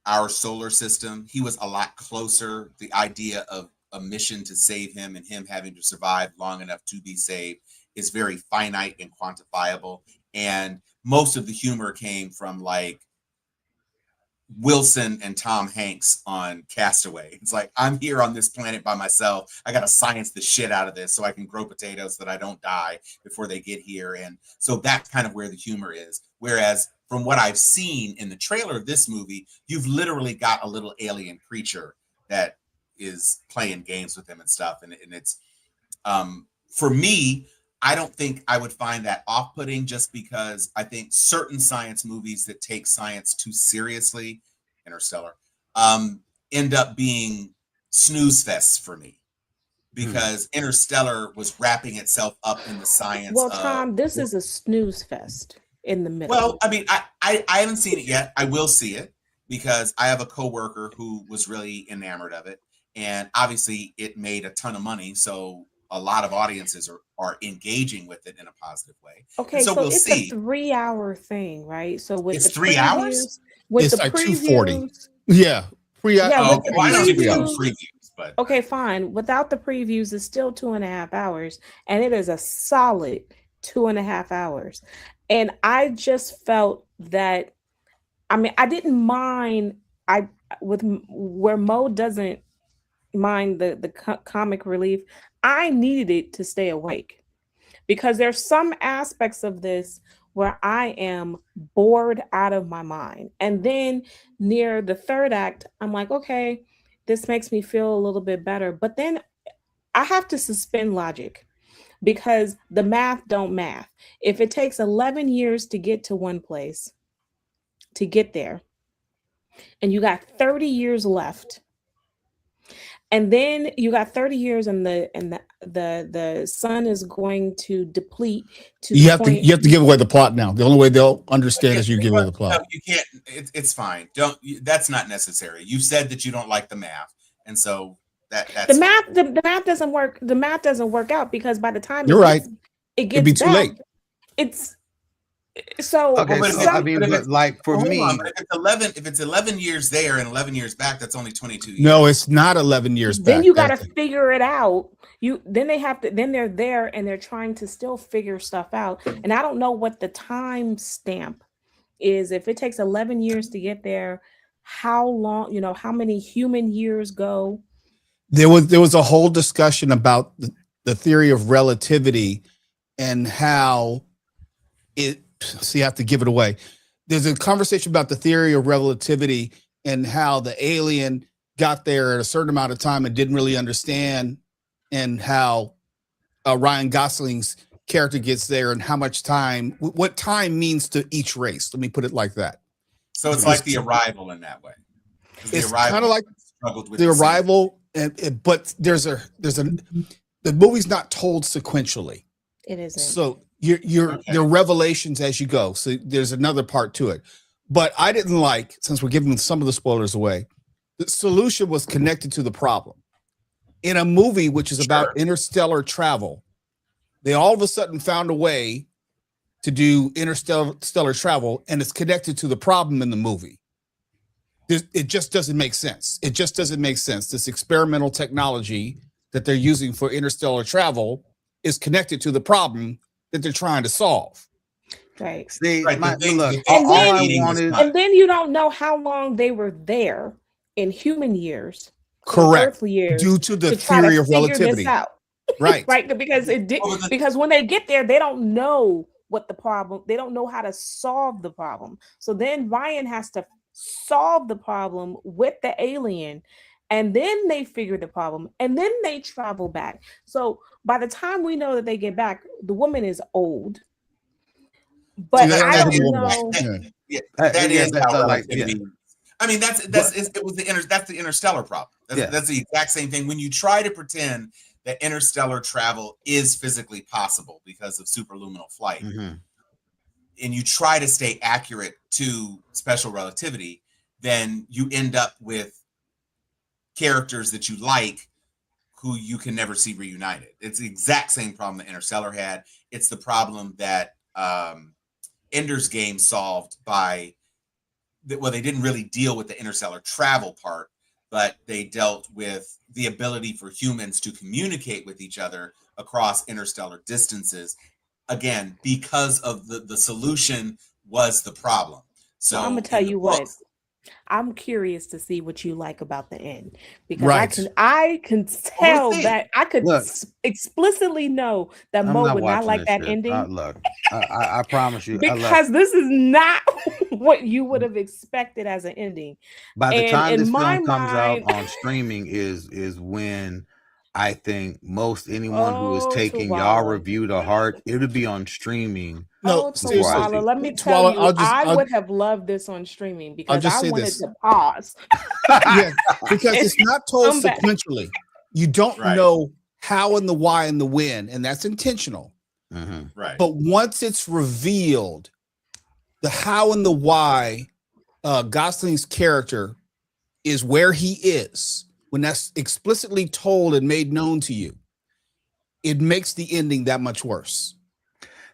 our solar system. He was a lot closer. The idea of a mission to save him and him having to survive long enough to be saved is very finite and quantifiable. And most of the humor came from like Wilson and Tom Hanks on Castaway. It's like, I'm here on this planet by myself. I got to science the shit out of this so I can grow potatoes so that I don't die before they get here. And so that's kind of where the humor is. Whereas from what I've seen in the trailer of this movie, you've literally got a little alien creature that is playing games with him and stuff. And it's, for me, I don't think I would find that off-putting, just because I think certain science movies that take science too seriously, Interstellar, end up being snooze fests for me, because Interstellar was wrapping itself up in the science. Well, Tom, this is a snooze fest in the middle. Well, I mean, I haven't seen it yet. I will see it because I have a coworker who was really enamored of it, and obviously it made a ton of money, so a lot of audiences are engaging with it in a positive way. Okay, so we'll it's see. a 3-hour thing, right? So with It's the 3 hours? with It's the like previews, 240. Yeah. Yeah, with the I don't even know previews- previews, but okay, fine. Without the previews, it's still 2.5 hours, and it is a solid 2.5 hours. And I just felt that, I mean, I didn't mind. Where Mo doesn't mind the comic relief, I needed it to stay awake, because there's some aspects of this where I am bored out of my mind. And then near the third act, I'm like, okay, this makes me feel a little bit better. But then I have to suspend logic, because the math don't math. If it takes 11 years to get to one place, to get there, and you got 30 years left, and then you got 30 years, and the sun is going to deplete to You have to give away the plot now. The only way they'll understand is you give away the plot. no, you can't. It's fine. That's not necessary. You said that you don't like the math, and so that's the math. The math doesn't work. The math doesn't work out, because by the time You're right. It gets It'd be too back, late. It's so. Okay, but so if I mean, but if but like for Hold me, on, but if it's 11 years there and 11 years back, that's only 22 years. No, it's not 11 years back. Then you got to That's- figure it out. Then they're there and they're trying to still figure stuff out. And I don't know what the time stamp is. If it takes 11 years to get there, how long, how many human years go? There was a whole discussion about the theory of relativity and how so you have to give it away. There's a conversation about the theory of relativity and how the alien got there at a certain amount of time and didn't really understand, and how Ryan Gosling's character gets there and how much time, what time means to each race. Let me put it like that. So it's like The Arrival in that way. It's kind of like struggled with The same- Arrival, but the movie's not told sequentially. It isn't. So there are revelations as you go. So there's another part to it. But I didn't like, since we're giving some of the spoilers away, the solution was connected to the problem. In a movie which is about interstellar travel, they all of a sudden found a way to do interstellar travel, and it's connected to the problem in the movie. It just doesn't make sense. It just doesn't make sense. This experimental technology that they're using for interstellar travel is connected to the problem that they're trying to solve. Right. see, Right, my, the thing- look, the thing all they're I eating is wanted. not- And then you don't know how long they were there in human years. or Correct. earthly years, Due to the to try theory to of figure relativity. this out. Right. Right, because it did, Well, but the- because when they get there, they don't know what the problem, they don't know how to solve the problem. So then Ryan has to solve the problem with the alien, and then they figure the problem, and then they travel back. So by the time we know that they get back, the woman is old. But See, I that's don't the know. woman. Yeah, Yeah, that is that's how not like- relativity. I mean, that's the interstellar problem. That's the exact same thing. When you try to pretend that interstellar travel is physically possible because of superluminal flight, Mm-hmm. and you try to stay accurate to special relativity, then you end up with characters that you like who you can never see reunited. It's the exact same problem that Interstellar had. It's the problem that Ender's Game solved by, well, they didn't really deal with the interstellar travel part, but they dealt with the ability for humans to communicate with each other across interstellar distances. Again, because of the solution was the problem. So Well, I'm gonna tell in the you what. books, I'm curious to see what you like about the end, because Right. I can tell see. that I could Look. Explicitly know that I'm Mo not would not watching like this that shit. ending, Look, I promise you. because this is not what you would have expected as an ending. By the And time in this my film comes out mind, on streaming is when I think most anyone who is oh, taking y'all Tuwala. review to heart, it'll be on streaming. No, Oh, before I Tuwala, see let me it. tell Tuwala, you, I I'll- would have loved this on streaming, because just I say wanted this. to pause. Yeah, because it's not told Come back. sequentially. You don't Right. know how and the why and the when, and that's intentional. Mhm. right. But once it's revealed, the how and the why, Gosling's character is where he is, when that's explicitly told and made known to you, it makes the ending that much worse.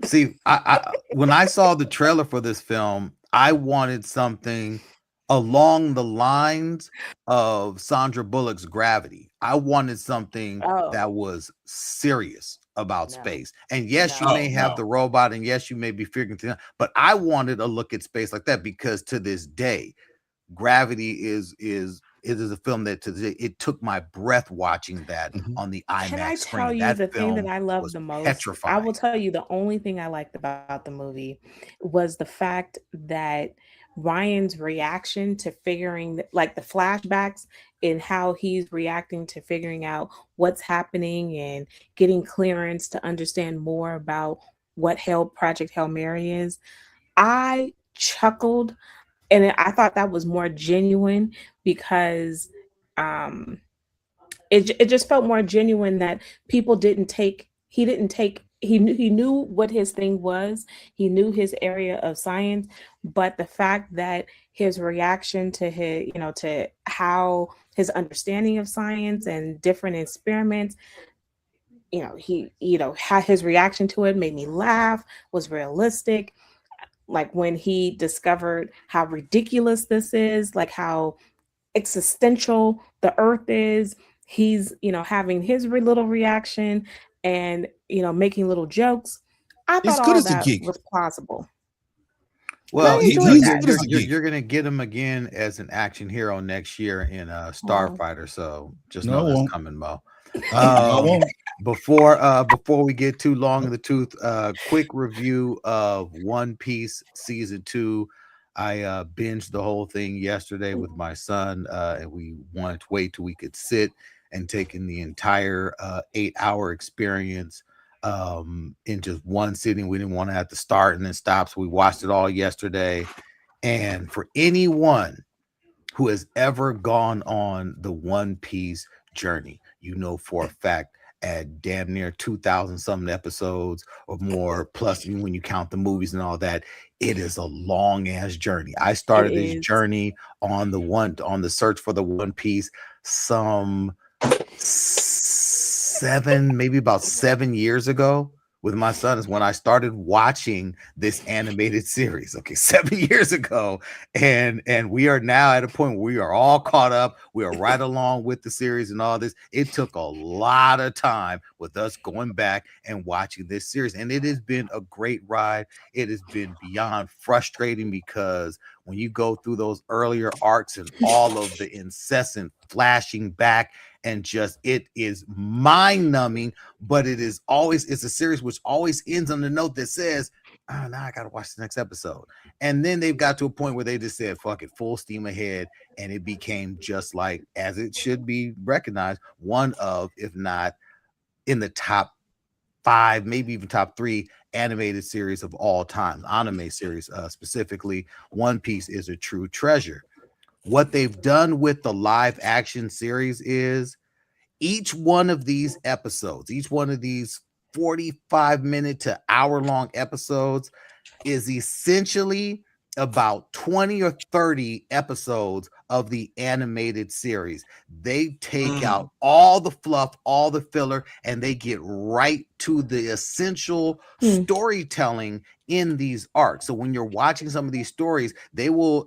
See, I when I saw the trailer for this film, I wanted something along the lines of Sandra Bullock's Gravity. I wanted something Oh. that was serious about No. space. And yes, you No. may have No. the robot, and yes, you may be figuring things out, but I wanted a look at space like that, because to this day, Gravity is a film that to this day, it took my breath watching that Mhm. on the IMAX Can I screen. tell you That the thing that film I love was the most? petrifying. I will tell you the only thing I liked about the movie was the fact that Ryan's reaction to figuring, like the flashbacks and how he's reacting to figuring out what's happening and getting clearance to understand more about what Project Hail Mary is. I chuckled, and I thought that was more genuine, because it just felt more genuine that people didn't take he didn't take he knew what his thing was, he knew his area of science, but the fact that his reaction to to how his understanding of science and different experiments, how his reaction to it made me laugh, was realistic. Like when he discovered how ridiculous this is, like how existential the earth is, he's having his little reaction, and making little jokes. I He's thought good all as a that geek. was plausible. Well, I enjoyed he's that. good as a geek. you're gonna get him again as an action hero next year in Starfighter. So just No, know I that's won't. coming, Mo. I won't. Before we get too long in the tooth, quick review of One Piece season 2. I binged the whole thing yesterday with my son, and we wanted to wait till we could sit and take in the entire 8-hour experience in just one sitting. We didn't want to have to start and then stop, so we watched it all yesterday. And for anyone who has ever gone on the One Piece journey, you know for a fact at damn near 2,000 something episodes or more, plus when you count the movies and all that, it is a long ass journey. I started this journey on the search for the One Piece some maybe about 7 years ago with my son, is when I started watching this animated series. Okay, 7 years ago, and we are now at a point where we are all caught up. We are right along with the series and all this. It took a lot of time with us going back and watching this series, and it has been a great ride. It has been beyond frustrating, because when you go through those earlier arcs and all of the incessant flashing back, and just, it is mind-numbing, but it's a series which always ends on the note that says, oh, now I gotta watch the next episode. And then they've got to a point where they just said, fuck it, full steam ahead, and it became just like, as it should be recognized, one of, if not in the top 5, maybe even top 3 animated series of all time, anime series specifically. One Piece is a true treasure. What they've done with the live action series is each one of these episodes, each one of these 45-minute to hour-long episodes is essentially about 20 or 30 episodes of the animated series. They take out all the fluff, all the filler, and they get right to the essential storytelling in these arcs. So when you're watching some of these stories, they will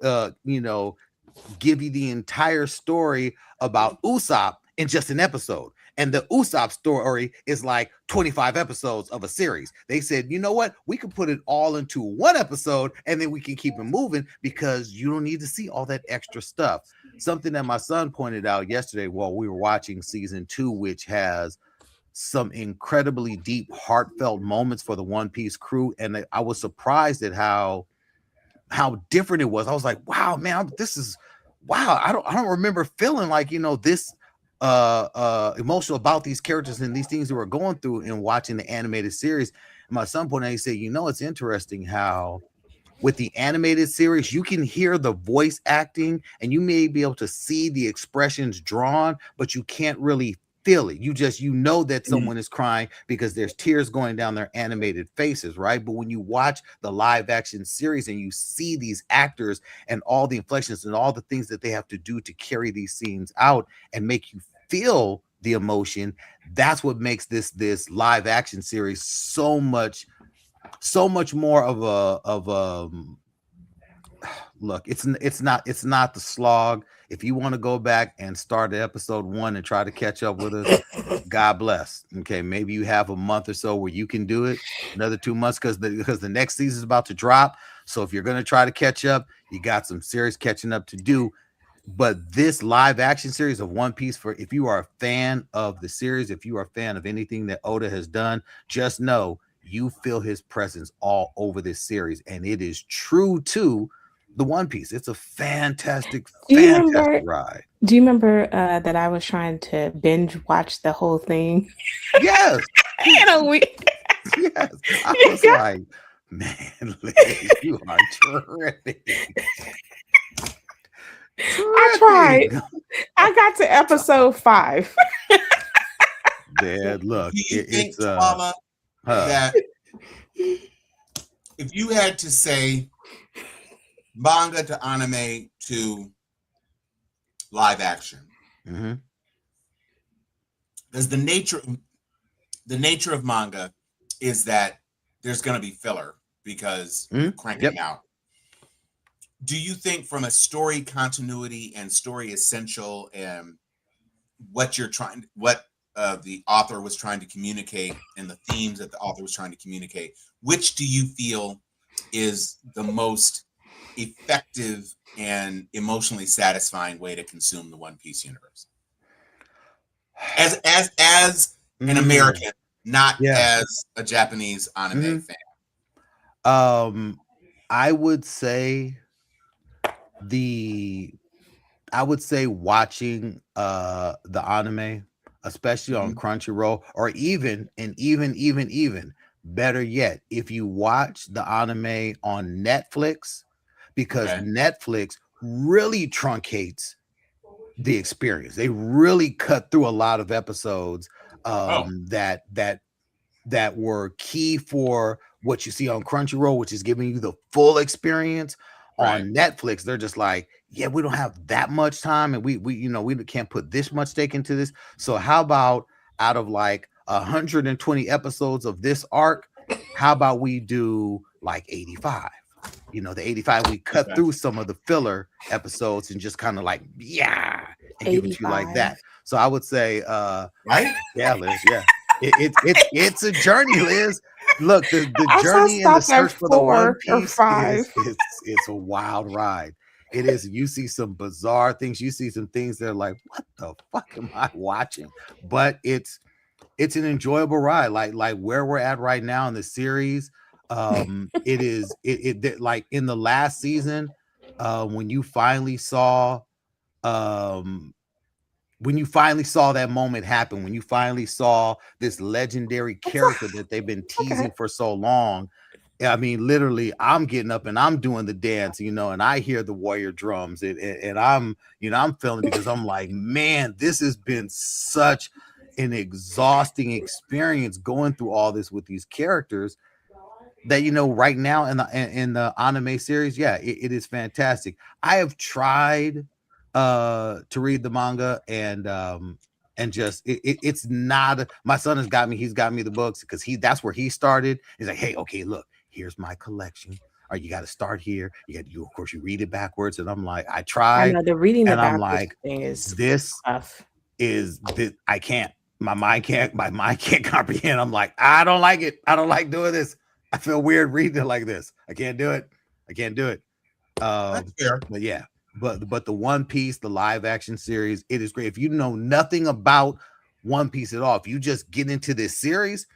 give you the entire story about Usopp in just an episode. And the Usopp story is like 25 episodes of a series. They said, you know what? We can put it all into one episode and then we can keep it moving because you don't need to see all that extra stuff. Something that my son pointed out yesterday while we were watching season 2, which has some incredibly deep, heartfelt moments for the One Piece crew. And I was surprised at how different it was. I was like, wow, man, I don't remember feeling like, this emotional about these characters and these things that we're going through in watching the animated series. And my son pointed out, he said, it's interesting how with the animated series, you can hear the voice acting and you may be able to see the expressions drawn, but you can't really feel it. You know that someone is crying because there's tears going down their animated faces, right? But when you watch the live action series and you see these actors and all the inflections and all the things that they have to do to carry these scenes out and make you feel the emotion, that's what makes this live action series so much more of a look. It's not the slog. If you want to go back and start at episode 1 and try to catch up with us, God bless. Okay, maybe you have a month or so where you can do it. Another 2 months because the next season is about to drop. So if you're going to try to catch up, you got some serious catching up to do. But this live action series of One Piece, if you are a fan of the series, if you are a fan of anything that Oda has done, just know you feel his presence all over this series, and it is true to the One Piece. It's a fantastic ride. Do you remember that I was trying to binge watch the whole thing? Yes. In a week. Yes. I was like, man, Liz, you are terrific. I tried. I got to episode 5. Dad, look, it's Mama, that if you had to say manga to anime to live action, because the nature of manga is that there's going to be filler because you're cranking out. Do you think from a story continuity and story essential and what the author was trying to communicate and the themes that the author was trying to communicate, which do you feel is the most effective and emotionally satisfying way to consume the One Piece universe? As an American, not as a Japanese anime fan. I would say watching the anime, especially on Crunchyroll, or even better yet, if you watch the anime on Netflix, because Netflix really truncates the experience. They really cut through a lot of episodes that were key for what you see on Crunchyroll, which is giving you the full experience. On Netflix, they're just like, yeah, we don't have that much time, and we can't put this much stake into this. So how about out of like 120 episodes of this arc, how about we do like 85? The 85, we cut through some of the filler episodes and just kind of like, and give it to you like that. So I would say, right? Yeah, Liz, yeah. It's a journey, Liz. Look, the journey and the search for the One Piece it's a wild ride. It is. You see some bizarre things. You see some things that are like, what the fuck am I watching? But it's an enjoyable ride. Like where we're at right now in the series. It is like in the last season, when you finally saw that moment happen, when you finally saw this legendary character that they've been teasing for so long, I mean, literally, I'm getting up and I'm doing the dance, and I hear the warrior drums, and I'm, I'm feeling, because I'm like, man, this has been such an exhausting experience going through all this with these characters that, right now in the anime series, yeah, it is fantastic. I have tried to read the manga, and just it's not. My son he's got me the books, because that's where he started. He's like, hey, okay, look, here's my collection. All right, you got to start here. You of course you read it backwards, and I'm like, I I tried, know the reading the and I'm backwards like, thing is this tough. is this, I can't. My mind can't comprehend. I'm like, I don't like it. I don't like doing this. I feel weird reading it like this. I can't do it. That's fair. But yeah, but the One Piece, the live action series, it is great. If you know nothing about One Piece at all, if you just get into this series,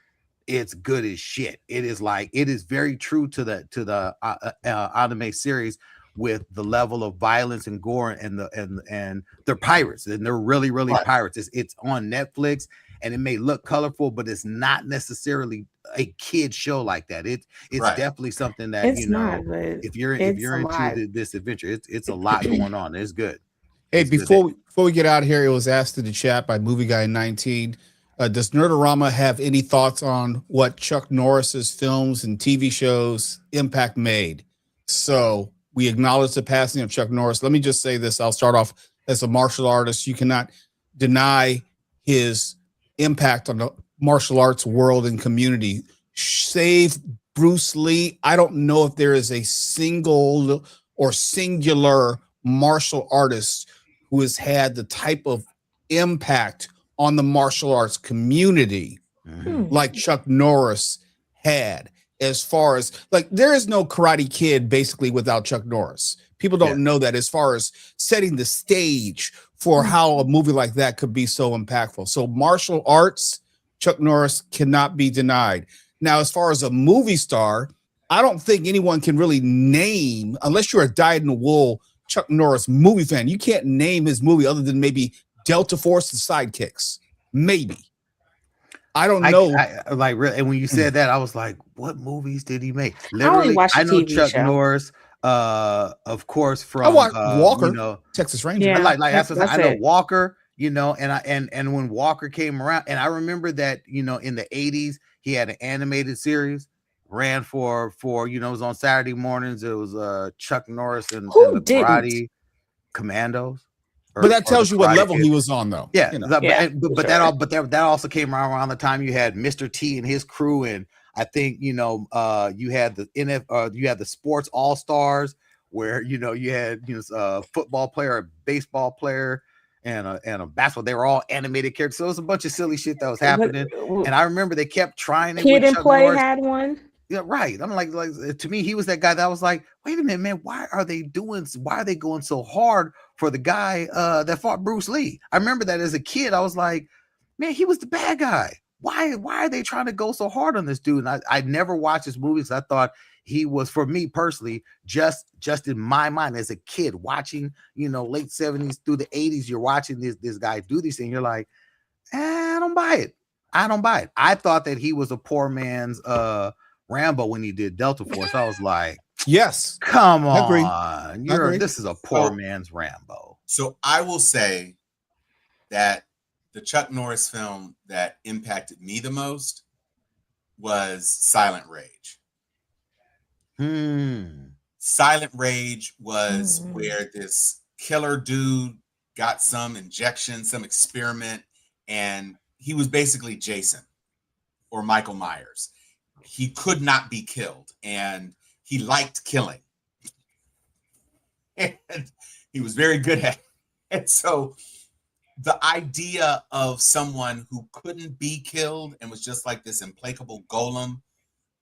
it's good as shit. It is very true to the anime series, with the level of violence and gore, and they're pirates, and they're really Right. pirates. It's on Netflix, and it may look colorful, but it's not necessarily a kid show like that. It's Right. definitely something that, It's not, but if you're it's a lot. into this adventure, it's a lot going on. It's good. Hey, It's good. before we get out of here, it was asked in the chat by Movie Guy 19. Does Nerd-O-Rama have any thoughts on what Chuck Norris's films and TV shows impact made? So we acknowledge the passing of Chuck Norris. Let me just say this. I'll start off as a martial artist. You cannot deny his impact on the martial arts world and community. Save Bruce Lee, I don't know if there is a single or singular martial artist who has had the type of impact on the martial arts community like Chuck Norris had. As far as, like, there is no Karate Kid basically without Chuck Norris. People don't know that, as far as setting the stage for how a movie like that could be so impactful. So martial arts, Chuck Norris cannot be denied. Now, as far as a movie star, I don't think anyone can really name, unless you're a dyed-in-the-wool Chuck Norris movie fan, you can't name his movie other than maybe Delta Force and Sidekicks. Maybe. I don't know. I like, really, and when you said that, I was like, what movies did he make? I only watched I know the TV Chuck show. Norris, of course, from I watched Walker, Texas Ranger. Yeah, that's what I know it. Walker, and when Walker came around, and I remember that, in the 80s, he had an animated series, ran for it was on Saturday mornings. It was Chuck Norris and the Karate Commandos. But that tells you what level he was on, though. Yeah, but that also came around the time you had Mr. T and his crew, and I think you had the sports all stars, where you had a football player, a baseball player, and a basketball. They were all animated characters, so it was a bunch of silly shit that was happening. And I remember they kept trying it. Kid with and Chuck Play Norris. had one. Yeah, right. I'm like, to me, he was that guy that was like, wait a minute, man, why are they going so hard for the guy that fought Bruce Lee? I remember that as a kid. I was like, man, he was the bad guy. Why are they trying to go so hard on this dude? And I never watched his movies. I thought he was, for me personally, just in my mind as a kid watching, late 70s through the 80s, you're watching this guy do these things. You're like, I don't buy it. I thought that he was a poor man's Rambo when he did Delta Force. I was like, yes, come on, Agree. This is a poor man's Rambo. So I will say that the Chuck Norris film that impacted me the most was Silent Rage. Silent Rage was where this killer dude got some injection, some experiment, and he was basically Jason or Michael Myers. He could not be killed, and he liked killing. And he was very good at it. And so the idea of someone who couldn't be killed and was just like this implacable golem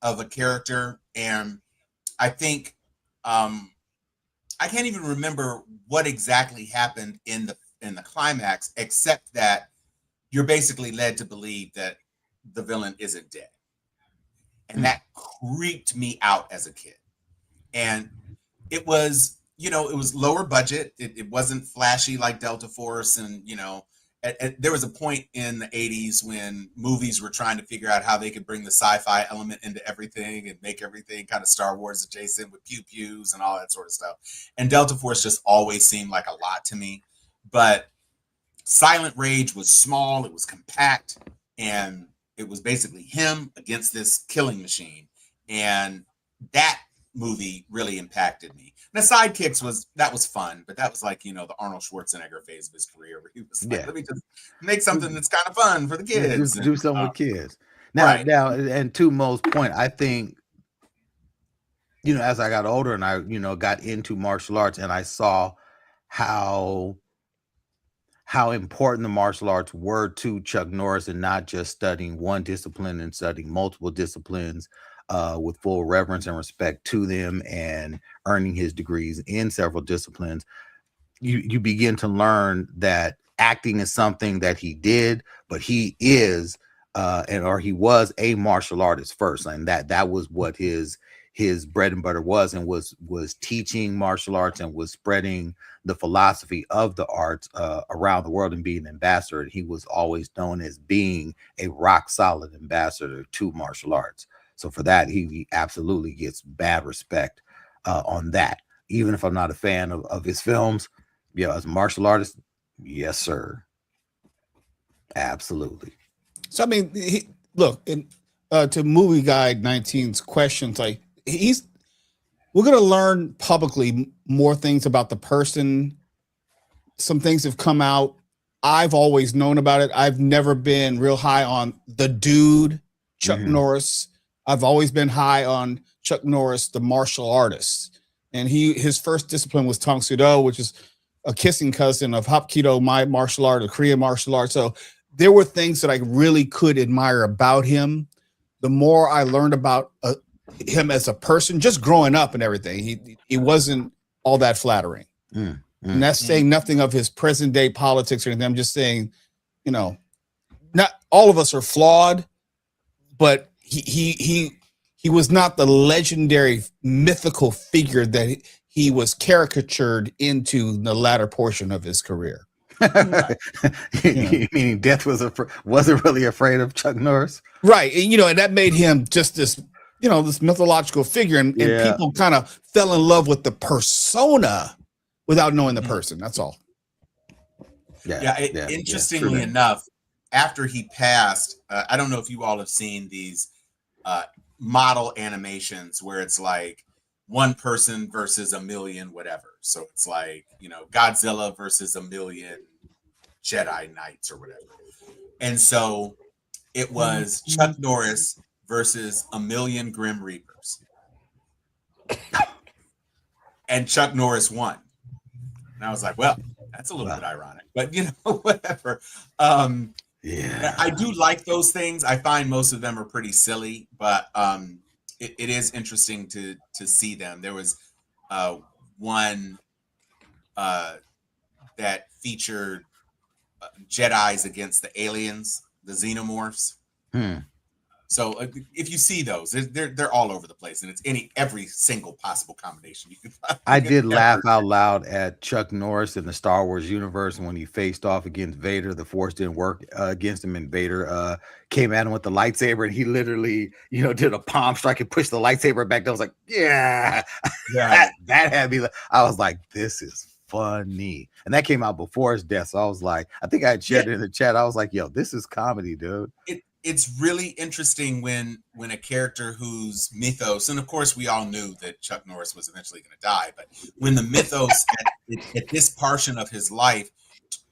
of a character, and I think I can't even remember what exactly happened in the climax, except that you're basically led to believe that the villain isn't dead. And that creeped me out as a kid. And it was, it was lower budget. It wasn't flashy like Delta Force and, there was a point in the 80s when movies were trying to figure out how they could bring the sci-fi element into everything and make everything kind of Star Wars adjacent with pew-pews and all that sort of stuff. And Delta Force just always seemed like a lot to me. But Silent Rage was small, it was compact, and it was basically him against this killing machine. And that movie really impacted me. And the Sidekicks was fun, but that was like, the Arnold Schwarzenegger phase of his career where he was like, let me just make something that's kind of fun for the kids. Do something with kids. Now, and to Mo's point, I think, as I got older and I, got into martial arts and I saw how important the martial arts were to Chuck Norris, and not just studying one discipline and studying multiple disciplines with full reverence and respect to them, and earning his degrees in several disciplines. You begin to learn that acting is something that he did, but he is he was a martial artist first, and that was what his bread and butter was, and was teaching martial arts and was spreading the philosophy of the arts around the world and being an ambassador. And he was always known as being a rock solid ambassador to martial arts. So for that, he absolutely gets bad respect on that. Even if I'm not a fan of his films, as a martial artist, yes, sir. Absolutely. So, I mean, to Movie Guide 19's questions, like, we're going to learn publicly more things about the person. Some things have come out. I've always known about it. I've never been real high on the dude, Chuck Norris. I've always been high on Chuck Norris, the martial artist. And his first discipline was Tong Soo Do, which is a kissing cousin of Hapkido, my martial art, a Korean martial art. So there were things that I really could admire about him. The more I learned about him as a person, just growing up and everything, he wasn't all that flattering. And that's saying nothing of his present day politics or anything. I'm just saying, not all of us are flawed, but he was not the legendary mythical figure that he was caricatured into the latter portion of his career. Meaning Death wasn't really afraid of Chuck Norris, right? And that made him just this this mythological figure, and people kind of fell in love with the persona without knowing the person. That's all. Interestingly enough, after he passed, I don't know if you all have seen these model animations where it's like one person versus a million whatever. So it's like, Godzilla versus a million Jedi Knights or whatever. And so it was Chuck Norris versus a million Grim Reapers. And Chuck Norris won. And I was like, well, that's a little bit ironic, but whatever. I do like those things. I find most of them are pretty silly, but it is interesting to see them. There was one that featured Jedis against the aliens, the xenomorphs. So if you see those, they're all over the place, and it's every single possible combination you can find. I did laugh out loud at Chuck Norris in the Star Wars universe when he faced off against Vader. The Force didn't work against him, and Vader came at him with the lightsaber, and he literally, did a palm strike and pushed the lightsaber back. I was like, that had me. I was like, this is funny, and that came out before his death. So I was like, I think I had shared it in the chat. I was like, yo, this is comedy, dude. It's really interesting when a character whose mythos, and of course we all knew that Chuck Norris was eventually going to die, but when the mythos at this portion of his life,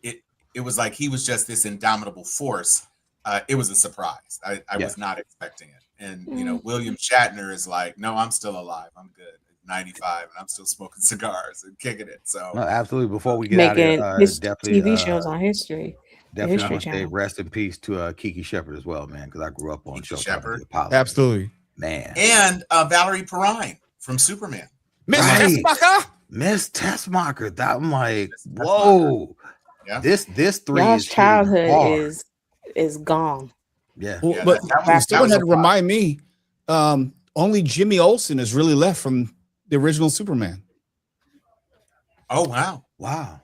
it was like he was just this indomitable force. It was a surprise. I was not expecting it. And William Shatner is like, no, I'm still alive. I'm good. 95 and I'm still smoking cigars and kicking it. So no, absolutely. Before we get making out of his definitely TV shows on history. Definitely want to say rest in peace to Kiki Shepard as well, man, because I grew up on Kiki Shepard. Absolutely, man. And Valerie Perrine from Superman, Miss Tessmacher. Miss Tessmacher. That I'm like, whoa. Yeah. This three Y'all's is childhood is gone. Yeah. Well, but someone had to remind me. Only Jimmy Olsen is really left from the original Superman. Oh wow.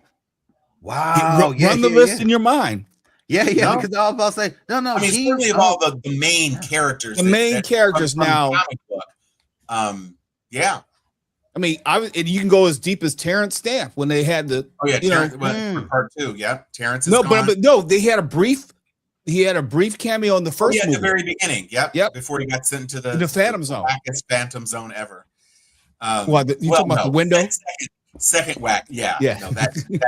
Run the list in your mind. Yeah, No? because I was about to say, no, I mean, certainly of all the main characters. The main characters from the now. comic book. Yeah. I mean, and you can go as deep as Terrence Stamp when they had the. Oh yeah, you Terrence, know, for part 2. Yeah, Terrence is no, gone. but no, they had a brief. He had a brief cameo in the first at movie. the very beginning. Yep. Before he got sent to the Phantom Zone. Wackest Phantom Zone ever. You talking about the window? Second whack. Yeah. No, that the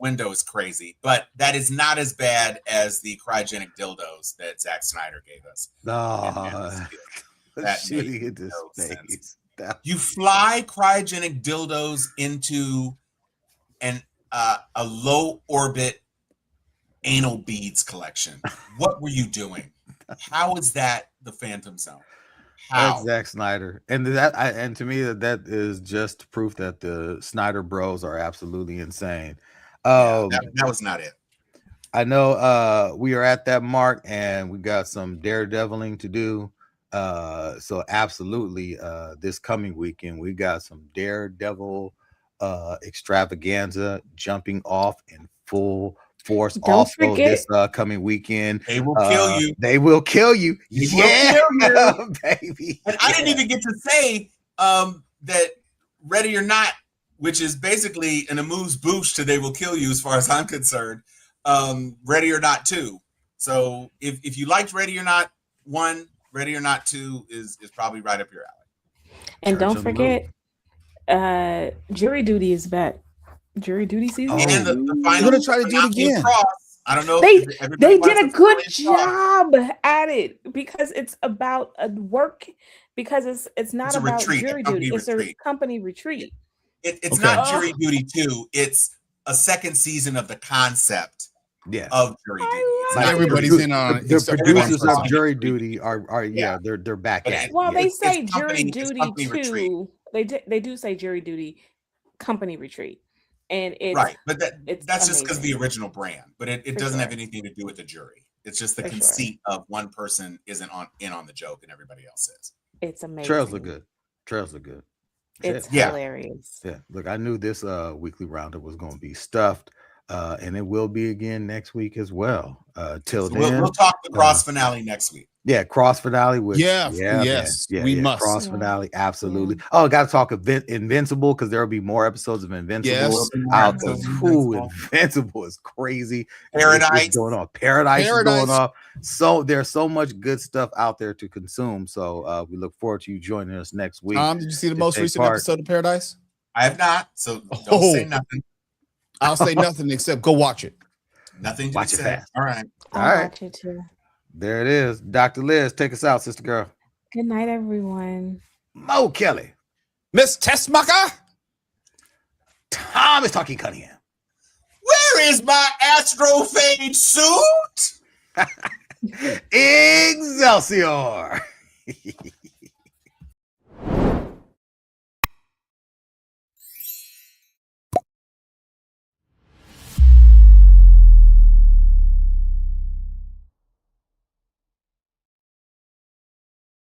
window is crazy, but that is not as bad as the cryogenic dildos that Zack Snyder gave us. That shooting made into no space. sense. You fly cryogenic dildos into a low orbit anal beads collection. What were you doing? How is that the Phantom Zone? How? That's Zack Snyder, and to me that is just proof that the Snyder Bros are absolutely insane. That was not it. I know we are at that mark, and we got some daredeviling to do. So absolutely, this coming weekend we got some Daredevil extravaganza jumping off in full force. Don't also forget, this coming weekend, They will kill you. They will kill you. They will kill you. Baby. And I didn't even get to say that Ready or Not, which is basically an amuse-bouche to They Will Kill You as far as I'm concerned, Ready or Not 2. So if you liked Ready or Not 1, Ready or Not 2 is probably right up your alley. and don't forget, Jury Duty is back. Jury Duty season. And the We're final gonna try to do it finale of again. Cross. I don't know. They if everybody did a watches good the finale of Cross. job at it because it's about a work, because it's not It's a about retreat, a jury company duty. It's a retreat. company retreat. It's Okay. not Jury Duty 2. It's a second season of the concept Yeah. of Jury Duty. It's Like not everybody's Jury in on it. The except for producers one of person. Jury Duty are they're back But at it. Well, Yeah. they It's say company- Jury it's Duty company retreat. 2. They do say Jury Duty company retreat, and it's right, but it's that's just because amazing. the original brand. But it For doesn't sure. have anything to do with the jury. It's just the For sure. conceit of one person isn't in on the joke and everybody else is. It's amazing. Trails look good. Trails look good. It's Shit. Yeah. hilarious. Yeah. Look, I knew this weekly roundup was going to be stuffed, and it will be again next week as well. Till So then, we'll talk the cross finale next week. yeah, cross finale with Yes, man. we must. cross Yeah. finale, absolutely. Oh, got to talk Invincible because there will be more episodes of Invincible Yes. out. Invincible. Invincible is crazy. Paradise. What's going on? Paradise is Paradise. going off. So there's so much good stuff out there to consume. So we look forward to you joining us next week. Did you see the to most take recent part. episode of Paradise? I have not, so don't Oh. say nothing. I'll say nothing except go watch it. Nothing to Watch it say. fast. All right. All I'll right. watch it too. There it is. Dr. Liz, take us out, sister girl. Good night, everyone. Mo Kelly. Miss Tessmacher? Thomas Talking Cunningham. Where is my Astrophage suit? Excelsior.